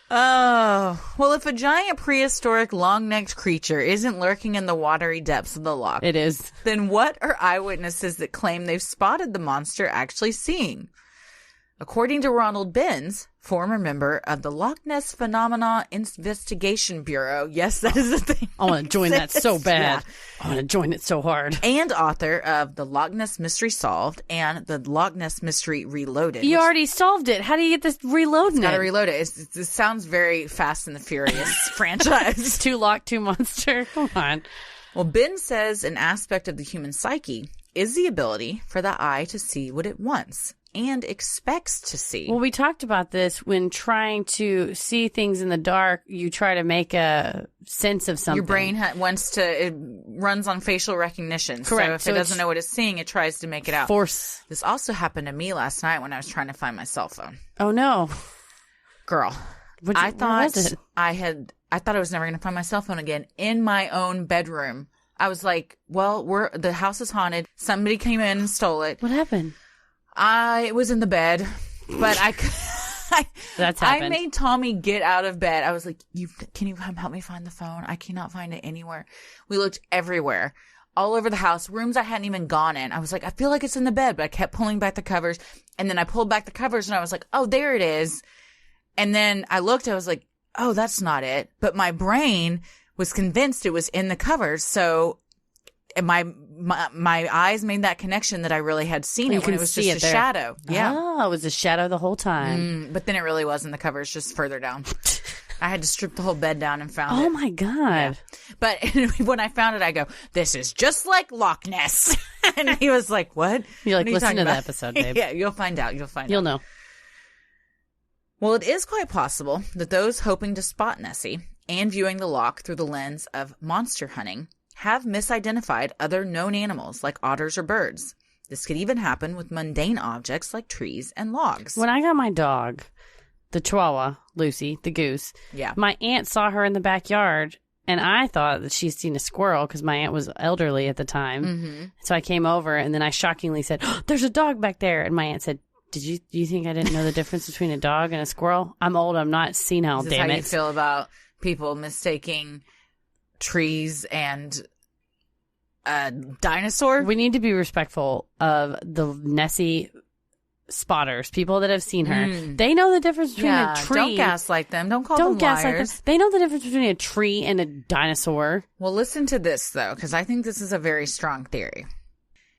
Oh, well, if a giant prehistoric long-necked creature isn't lurking in the watery depths of the loch, It is. then what are eyewitnesses that claim they've spotted the monster actually seeing? According to Ronald Benz, former member of the Loch Ness Phenomena Investigation Bureau, yes, that is a thing. I want to join that so bad. Yeah. I want to join it so hard. And author of The Loch Ness Mystery Solved and The Loch Ness Mystery Reloaded. You already solved it. How do you get this reloading? Gotta reload it. It sounds very Fast and the Furious franchise. Two Loch, two Monster. Come on. Well, Ben says an aspect of the human psyche is the ability for the eye to see what it wants and expects to see. Well, we talked about this when trying to see things in the dark. You try to make a sense of something. Your brain it runs on facial recognition. Correct. So if it doesn't know what it's seeing, it tries to make it out. Force. This also happened to me last night when I was trying to find my cell phone. Oh no, Girl, I thought I was never going to find my cell phone again in my own bedroom. I was like, well, the house is haunted. Somebody came in and stole it. what happened? I was in the bed, but That's happened. I made Tommy get out of bed. I was like, can you help me find the phone? I cannot find it anywhere. We looked everywhere, all over the house, rooms I hadn't even gone in. I was like, I feel like it's in the bed, but I kept pulling back the covers. And then I pulled back the covers and I was like, oh, there it is. And then I looked, I was like, oh, that's not it. But my brain was convinced it was in the covers. So my eyes made that connection that I really had seen it when it was just a shadow. Yeah. Oh, it was a shadow the whole time. But then it really wasn't the covers, just further down. I had to strip the whole bed down and found it. Oh my God. Yeah. But when I found it, I go, this is just like Loch Ness. And he was like, what? You're like, What are you listen talking to the about? episode, babe. Yeah, you'll find out. You'll know. Well, it is quite possible that those hoping to spot Nessie and viewing the loch through the lens of monster hunting have misidentified other known animals like otters or birds. This could even happen with mundane objects like trees and logs. When I got my dog, the Chihuahua, Lucy, the goose, Yeah. my aunt saw her in the backyard, and I thought that she'd seen a squirrel because my aunt was elderly at the time. Mm-hmm. So I came over, and then I shockingly said, oh, there's a dog back there. And my aunt said, do you think I didn't know the difference between a dog and a squirrel? I'm old. I'm not senile, This is damn how it. you feel about people mistaking trees and a dinosaur? We need to be respectful of the Nessie spotters, people that have seen her. They know the difference between a tree. Don't gaslight them. Don't call Don't them gaslight liars. them. They know the difference between a tree and a dinosaur. Well, listen to this, though, because I think this is a very strong theory.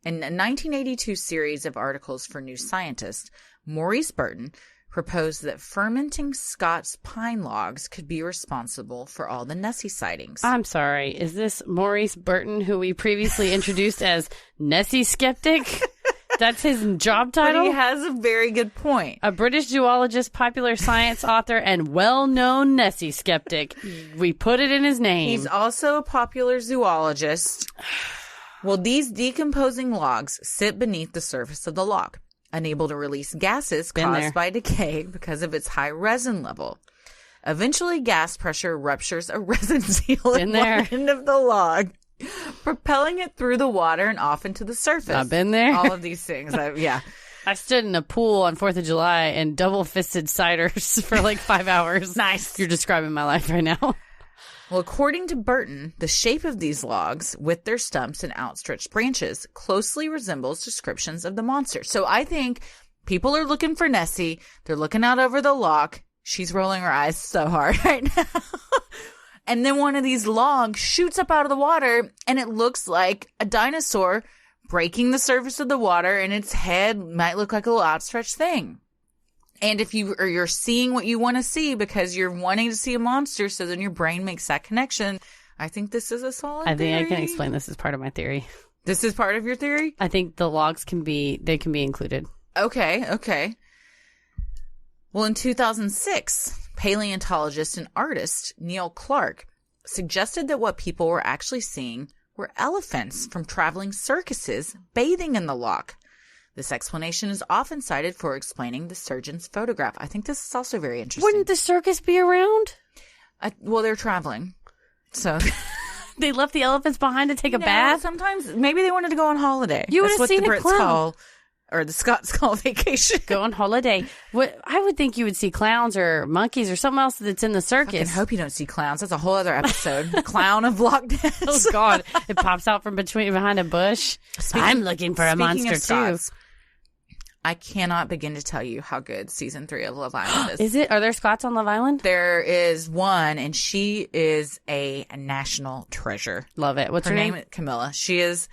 In a 1982 series of articles for New Scientist, Maurice Burton proposed that fermenting Scots pine logs could be responsible for all the Nessie sightings. I'm sorry. Is this Maurice Burton, who we previously introduced as Nessie Skeptic? That's his job But title? he has a very good point. A British zoologist, popular science author, and well-known Nessie skeptic. We put it in his name. He's also a popular zoologist. Well, these decomposing logs sit beneath the surface of the loch, unable to release gases caused by decay because of its high resin level. Eventually, gas pressure ruptures a resin seal at one end of the log, propelling it through the water and off into the surface. I've been there. All of these things. Yeah. I stood in a pool on 4th of July and double-fisted ciders for like 5 hours. Nice. You're describing my life right now. Well, according to Burton, the shape of these logs, with their stumps and outstretched branches, closely resembles descriptions of the monster. So I think people are looking for Nessie. They're looking out over the loch. She's rolling her eyes so hard right now. And then one of these logs shoots up out of the water, and it looks like a dinosaur breaking the surface of the water, and its head might look like a little outstretched thing. And if you're seeing what you want to see because you're wanting to see a monster, so then your brain makes that connection. I think this is a solid theory. I can explain this as part of my theory. This is part of your theory? I think the logs can be included. Okay. Well, in 2006, paleontologist and artist Neil Clark suggested that what people were actually seeing were elephants from traveling circuses bathing in the loch. This explanation is often cited for explaining the surgeon's photograph. I think this is also very interesting. Wouldn't the circus be around? Well, they're traveling, so they left the elephants behind to take a bath? Sometimes, maybe they wanted to go on holiday. You would That's have seen what the a Brits clown. call, or the Scots call vacation. Go on holiday. What I would think you would see clowns or monkeys or something else that's in the I circus. hope you don't see clowns. That's a whole other episode. The clown of Loch Ness. Oh God! It pops out from behind a bush. I'm looking for a monster of Scots, too. I cannot begin to tell you how good season 3 of Love Island is. Is it? Are there Scots on Love Island? There is one, and she is a national treasure. Love it. What's her name? Camilla. She is.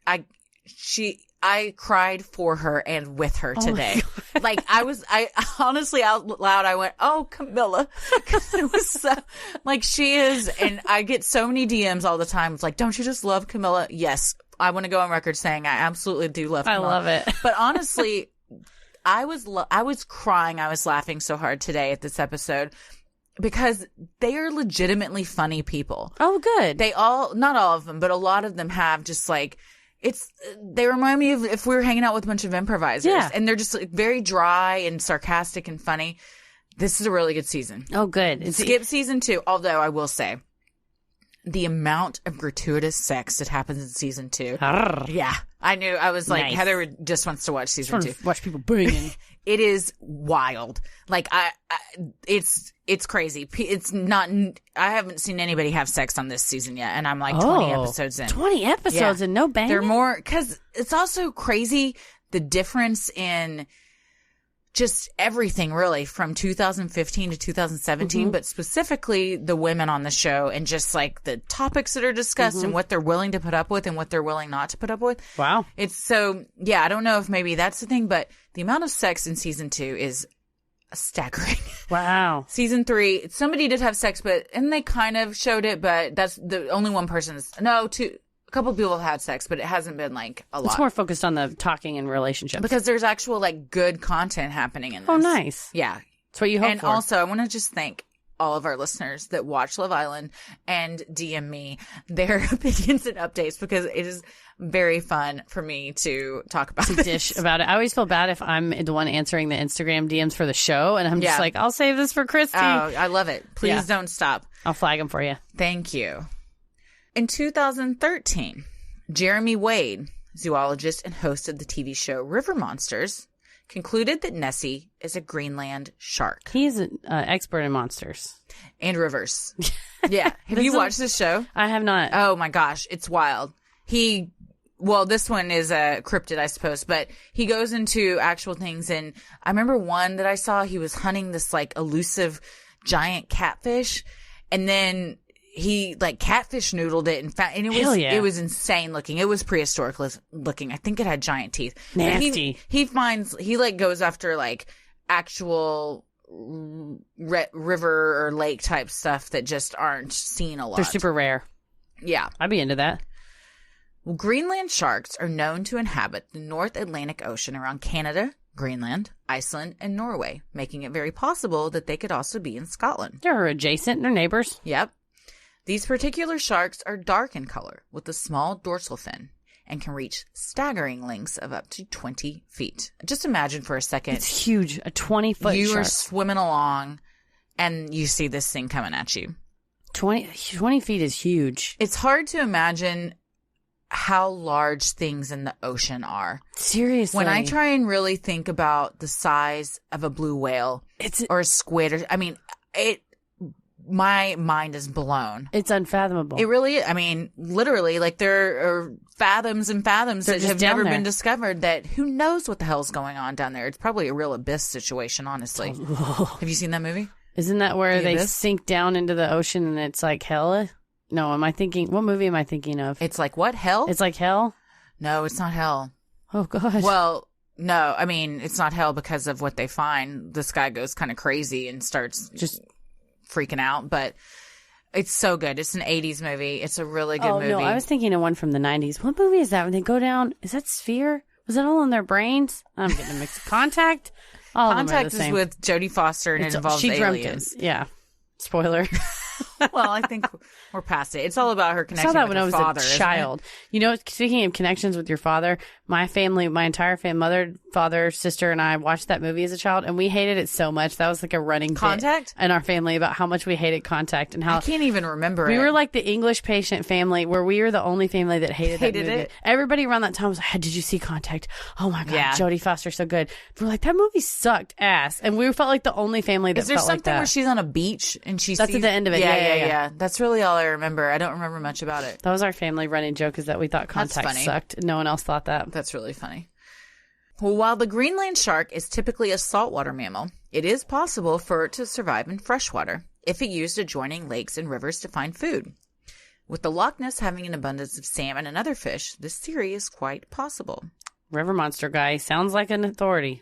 I cried for her and with her today. Like I honestly out loud, I went, "Oh, Camilla," because it was so like she is, and I get so many DMs all the time. It's like, "Don't you just love Camilla?" Yes, I want to go on record saying I absolutely do love Camilla. I love it. But honestly, I was crying. I was laughing so hard today at this episode because they are legitimately funny people. Oh, good. Not all of them, but a lot of them have just like, they remind me of if we were hanging out with a bunch of improvisers. Yeah. And they're just like very dry and sarcastic and funny. This is a really good season. Oh, good. Skip season 2, although I will say the amount of gratuitous sex that happens in season 2. Yeah. I knew. I was like, Nice. Heather just wants to watch season 2. Watch people banging. It is wild. Like it's crazy. It's not. I haven't seen anybody have sex on this season yet, and I'm like 20 episodes in. 20 episodes and no banging? They're more because it's also crazy the difference in just everything really from 2015 to 2017, but specifically the women on the show and just like the topics that are discussed and what they're willing to put up with and what they're willing not to put up with. Wow. It's so, yeah, I don't know if maybe that's the thing, but the amount of sex in season 2 is staggering. Wow. Season 3, somebody did have sex, and they kind of showed it, but that's the only one person's, a couple people have had sex, but it hasn't been like a lot. It's more focused on the talking and relationships. Because there's actual like good content happening in this. Oh, nice. Yeah. That's what you hope and for. And also, I want to just thank all of our listeners that watch Love Island and DM me their opinions and updates because it is very fun for me to talk about to dish about it. I always feel bad if I'm the one answering the Instagram DMs for the show, and I'm just like, I'll save this for Christy. Oh, I love it. Please don't stop. I'll flag them for you. Thank you. In 2013, Jeremy Wade, zoologist and host of the TV show River Monsters, concluded that Nessie is a Greenland shark. He's an expert in monsters. And rivers. Yeah. Have you watched this show? I have not. Oh my gosh, it's wild. This one is a cryptid, I suppose, but he goes into actual things. And I remember one that I saw, he was hunting this like elusive giant catfish, and then he like catfish noodled it and found, and it was insane looking. It was prehistoric looking. I think it had giant teeth. Nasty. He like goes after like actual river or lake type stuff that just aren't seen a lot. They're super rare. Yeah. I'd be into that. Well, Greenland sharks are known to inhabit the North Atlantic Ocean around Canada, Greenland, Iceland, and Norway, making it very possible that they could also be in Scotland. They're adjacent. They're neighbors. Yep. These particular sharks are dark in color with a small dorsal fin and can reach staggering lengths of up to 20 feet. Just imagine for a second. It's huge. A 20-foot You shark. are swimming along and you see this thing coming at you. 20 feet is huge. It's hard to imagine how large things in the ocean are. Seriously. When I try and really think about the size of a blue whale or a squid, my mind is blown. It's unfathomable. It really is. I mean, literally, like there are fathoms and fathoms They're that just have down never there. been discovered that who knows what the hell's going on down there. It's probably a real abyss situation, honestly. Have you seen that movie? Isn't that where The they Abyss? sink down into the ocean and it's like hell? No, what movie am I thinking of? It's like what? Hell? It's like hell? No, it's not hell. Oh, God. Well, no, I mean, it's not hell because of what they find. This guy goes kind of crazy and starts just freaking out, but it's so good. It's an 80s movie. It's a really good movie. No, I was thinking of one from the 90s. What movie is that when they go down? Is that Sphere? Was that all in their brains? I'm getting mixed. Contact? All of them are Contact the is same. with Jodie Foster and it involves she dreamt aliens. it. Yeah. Spoiler. Well, I think we're past it. It's all about her I connection saw that with when I her was father, a isn't it? child. You know, speaking of connections with your father, my family, my entire family, mother, father, sister, and I watched that movie as a child, and we hated it so much. That was like a running bit Contact? in our family about how much we hated Contact and how I can't even remember we it. were like the English patient family where we were the only family that hated that movie. it? Everybody around that time was like, hey, did you see Contact? Oh my God, Yeah. Jodie Foster's so good. We were like, that movie sucked ass. And we felt like the only family that Is there felt something like that. where she's on a beach and she That's sees... at the end of it. Yeah. That's really all I remember. I don't remember much about it. That was our family running joke is that we thought Contact funny. sucked. No one else thought that. That's really funny. Well, while the Greenland shark is typically a saltwater mammal, it is possible for it to survive in freshwater if it used adjoining lakes and rivers to find food. With the Loch Ness having an abundance of salmon and other fish, this theory is quite possible. River monster guy sounds like an authority.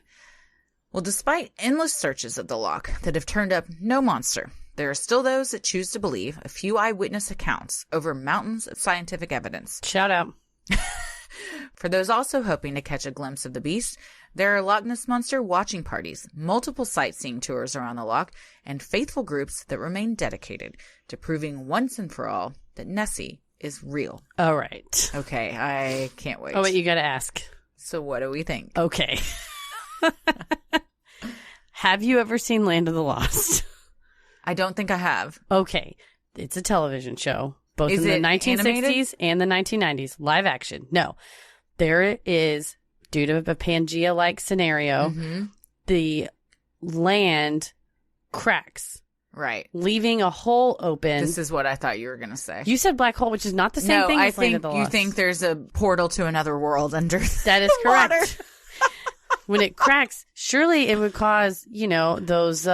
Well, despite endless searches of the loch that have turned up no monster, there are still those that choose to believe a few eyewitness accounts over mountains of scientific evidence. Shout out. For those also hoping to catch a glimpse of the beast, there are Loch Ness Monster watching parties, multiple sightseeing tours around the loch, and faithful groups that remain dedicated to proving once and for all that Nessie is real. All right. Okay, I can't wait. Oh, wait, you got to ask. So what do we think? Okay. Have you ever seen Land of the Lost? I don't think I have. Okay. It's a television show, both Is in the it 1960s animated? and the 1990s. Live action. No. There is, due to a Pangea-like scenario, Mm-hmm. the land cracks, Right. leaving a hole open. This is what I thought you were going to say. You said black hole, which is not the same no, thing I as Land of think the you Lost. think there's a portal to another world under That is the correct. water. When it cracks, surely it would cause, those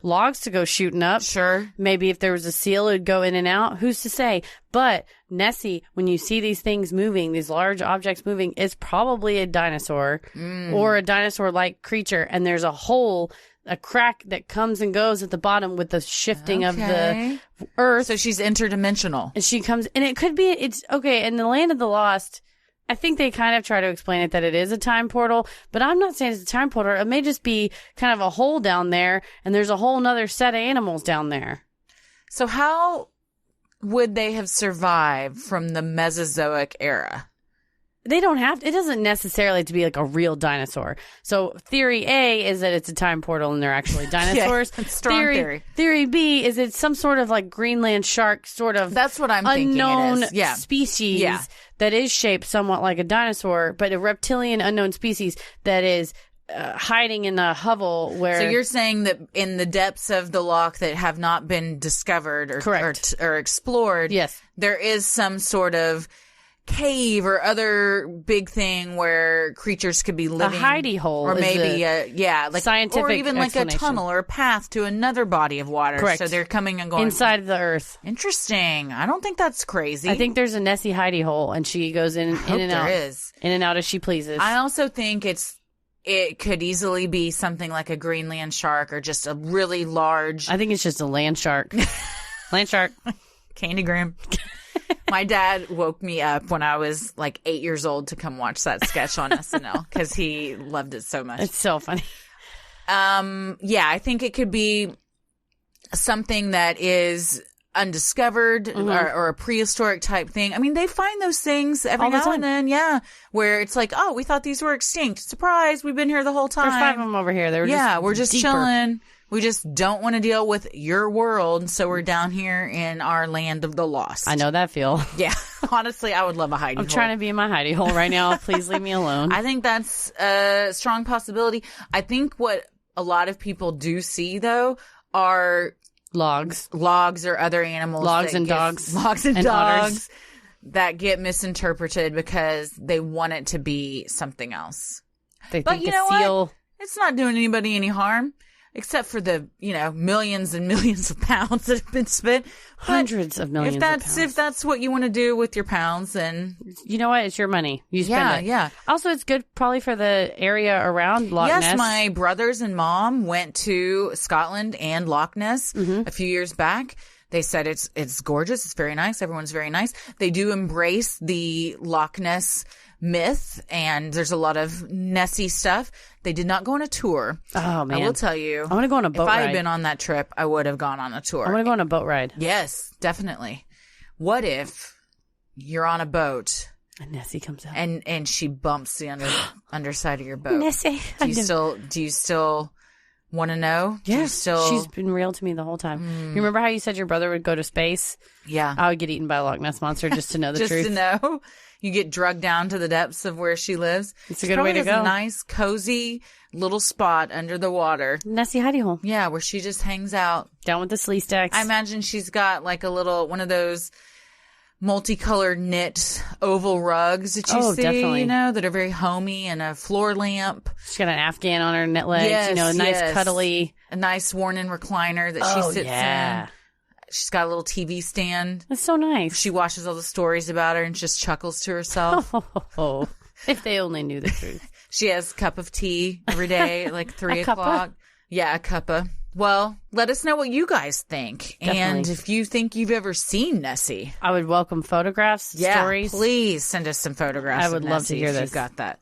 logs to go shooting up. Sure. Maybe if there was a seal, it would go in and out. Who's to say? But Nessie, when you see these things moving, these large objects moving, it's probably a dinosaur or a dinosaur-like creature. And there's a hole, a crack that comes and goes at the bottom with the shifting of the earth. So she's interdimensional. And she comes, and it could be, it's okay. In the Land of the Lost, I think they kind of try to explain it that it is a time portal, but I'm not saying it's a time portal. It may just be kind of a hole down there, and there's a whole nother set of animals down there. So how would they have survived from the Mesozoic era? They don't have to, it doesn't necessarily have to be like a real dinosaur. So theory A is that it's a time portal and they're actually dinosaurs. that's strong theory. Theory B is it's some sort of like Greenland shark sort of That's what I'm thinking unknown it is. Yeah. species Yeah. that is shaped somewhat like a dinosaur, but a reptilian unknown species that is hiding in a hovel where... So you're saying that in the depths of the loch that have not been discovered or explored, Yes. there is some sort of cave or other big thing where creatures could be living. A hidey hole or is maybe the scientific or even like a explanation. tunnel or a path to another body of water. Correct. So they're coming and going inside of the earth. Interesting. I don't think that's crazy. I think there's a Nessie hidey hole, and she goes in hope and there out. is. In and out as she pleases. I also think it could easily be something like a Greenland shark or just a really large I think it's just a land shark. Land shark. candygram. My dad woke me up when I was like 8 years old to come watch that sketch on SNL because he loved it so much. It's so funny. Yeah, I think it could be something that is undiscovered or a prehistoric type thing. I mean, they find those things every now and then, yeah, where it's like, oh, we thought these were extinct. Surprise, we've been here the whole time. There's 5 of them over here. We're just deeper. chilling. We just don't want to deal with your world, so we're down here in our land of the lost. I know that feel. Yeah, honestly, I would love a hidey hole. I'm trying to be in my hidey hole right now. Please leave me alone. I think that's a strong possibility. I think what a lot of people do see, though, are logs or other animals. Logs and dogs otters that get misinterpreted because they want it to be something else. They but think you a know seal. what? It's not doing anybody any harm, except for the millions and millions of pounds that have been spent. Hundreds of millions. If that's what you want to do with your pounds, then you know what? It's your money. You spend it. Yeah. Also, it's good probably for the area around Loch Ness. Yes, my brothers and mom went to Scotland and Loch Ness a few years back. They said it's gorgeous. It's very nice. Everyone's very nice. They do embrace the Loch Ness myth, and there's a lot of Nessie stuff. They did not go on a tour. Oh, man. I will tell you. I want to go on a boat ride. If I had been on that trip, I would have gone on a tour. I want to go on a boat ride. Yes, definitely. What if you're on a boat and Nessie comes out and she bumps the underside of your boat? Nessie. Do you still want to know? Yeah. She's been real to me the whole time. You remember how you said your brother would go to space? Yeah. I would get eaten by a Loch Ness monster just to know the truth. Just to know. You get drugged down to the depths of where she lives. It's a good way to go. A nice, cozy little spot under the water. Nessie hidey hole. Yeah, where she just hangs out. Down with the slee stacks. I imagine she's got like one of those multicolored knit oval rugs that you see, definitely. that are very homey, and a floor lamp. She's got an Afghan on her net legs, Yes, a nice cuddly. A nice worn-in recliner that she sits in. She's got a little TV stand. That's so nice. She watches all the stories about her and just chuckles to herself. Oh, if they only knew the truth. She has a cup of tea every day at like 3 A o'clock. cuppa? Yeah, a cuppa. Well, let us know what you guys think. Definitely. And if you think you've ever seen Nessie. I would welcome photographs, stories. Please send us some photographs. I would love to hear if this. You've got that.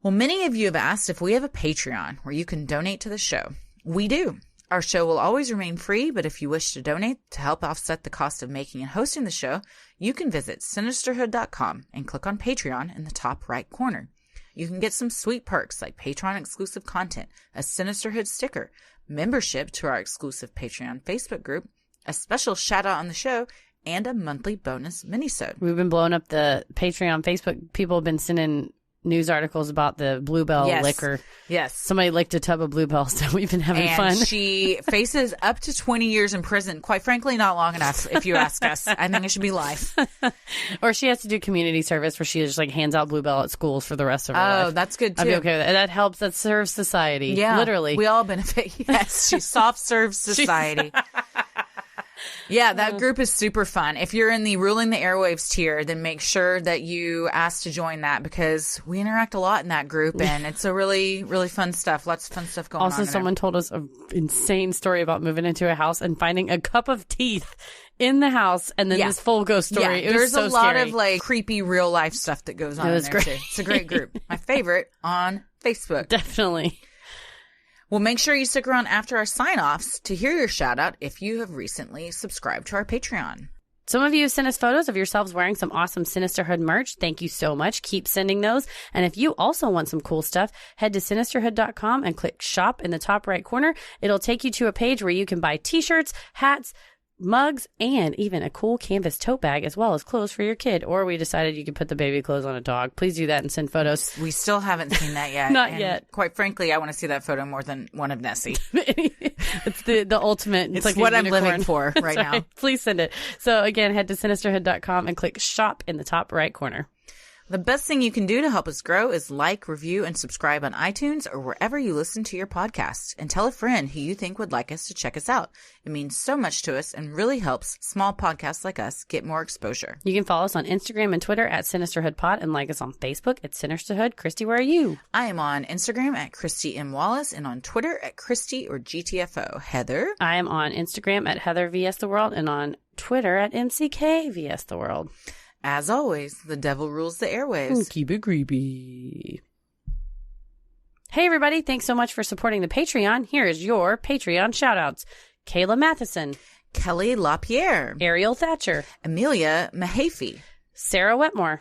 Well, many of you have asked if we have a Patreon where you can donate to the show. We do. Our show will always remain free, but if you wish to donate to help offset the cost of making and hosting the show, you can visit Sinisterhood.com and click on Patreon in the top right corner. You can get some sweet perks like Patreon-exclusive content, a Sinisterhood sticker, membership to our exclusive Patreon Facebook group, a special shout-out on the show, and a monthly bonus minisode. We've been blowing up the Patreon, Facebook. People have been sending news articles about the Bluebell liquor. Yes. Somebody licked a tub of Bluebell, so we've been having fun. And she faces up to 20 years in prison. Quite frankly, not long enough, if you ask us. I think it should be life. Or she has to do community service where she just like hands out Bluebell at schools for the rest of her life. Oh, that's good too. I'd be okay with that. That helps. That serves society. Yeah. Literally. We all benefit. Yes. She soft serves society. Yeah, that group is super fun. If you're in the Ruling the Airwaves tier, then make sure that you ask to join that because we interact a lot in that group and it's a really, really fun stuff. Lots of fun stuff going on. Also, someone told us an insane story about moving into a house and finding a cup of teeth in the house and then this full ghost story. Yeah, it was there's so a lot scary. of like creepy real life stuff that goes on in there great. too. It's a great group. My favorite on Facebook. Definitely. Well, make sure you stick around after our sign-offs to hear your shout-out if you have recently subscribed to our Patreon. Some of you have sent us photos of yourselves wearing some awesome Sinisterhood merch. Thank you so much. Keep sending those. And if you also want some cool stuff, head to Sinisterhood.com and click shop in the top right corner. It'll take you to a page where you can buy t-shirts, hats, mugs, and even a cool canvas tote bag, as well as clothes for your kid. Or we decided you could put the baby clothes on a dog. Please do that and send photos. We still haven't seen that yet. Not yet. Quite frankly, I want to see that photo more than one of Nessie. It's the ultimate. It's like what a I'm unicorn. living for right now. Right. Please send it. So again, head to Sinisterhood.com and click shop in the top right corner. The best thing you can do to help us grow is like, review, and subscribe on iTunes or wherever you listen to your podcasts. And tell a friend who you think would like us to check us out. It means so much to us and really helps small podcasts like us get more exposure. You can follow us on Instagram and Twitter at SinisterhoodPod and like us on Facebook at Sinisterhood. Christy, where are you? I am on Instagram at Christy M. Wallace and on Twitter at Christy or GTFO. Heather? I am on Instagram at Heather VS The World and on Twitter at MCKVS the world. As always, the devil rules the airwaves. Keep it creepy. Hey, everybody. Thanks so much for supporting the Patreon. Here is your Patreon shoutouts. Kayla Matheson, Kelly LaPierre, Ariel Thatcher, Amelia Mahaffey, Sarah Wetmore,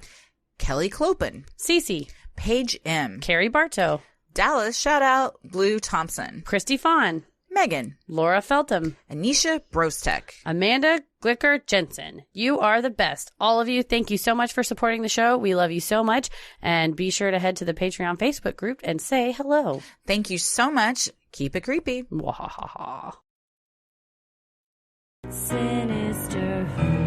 Kelly Clopen, Cece, Paige M, Carrie Bartow, Dallas, shout out, Blue Thompson, Christy Fawn, Megan, Laura Feltham, Anisha Brostek, Amanda Glicker Jensen. You are the best. All of you, thank you so much for supporting the show. We love you so much. And be sure to head to the Patreon Facebook group and say hello. Thank you so much. Keep it creepy. Wahahaha. Sinisterhood.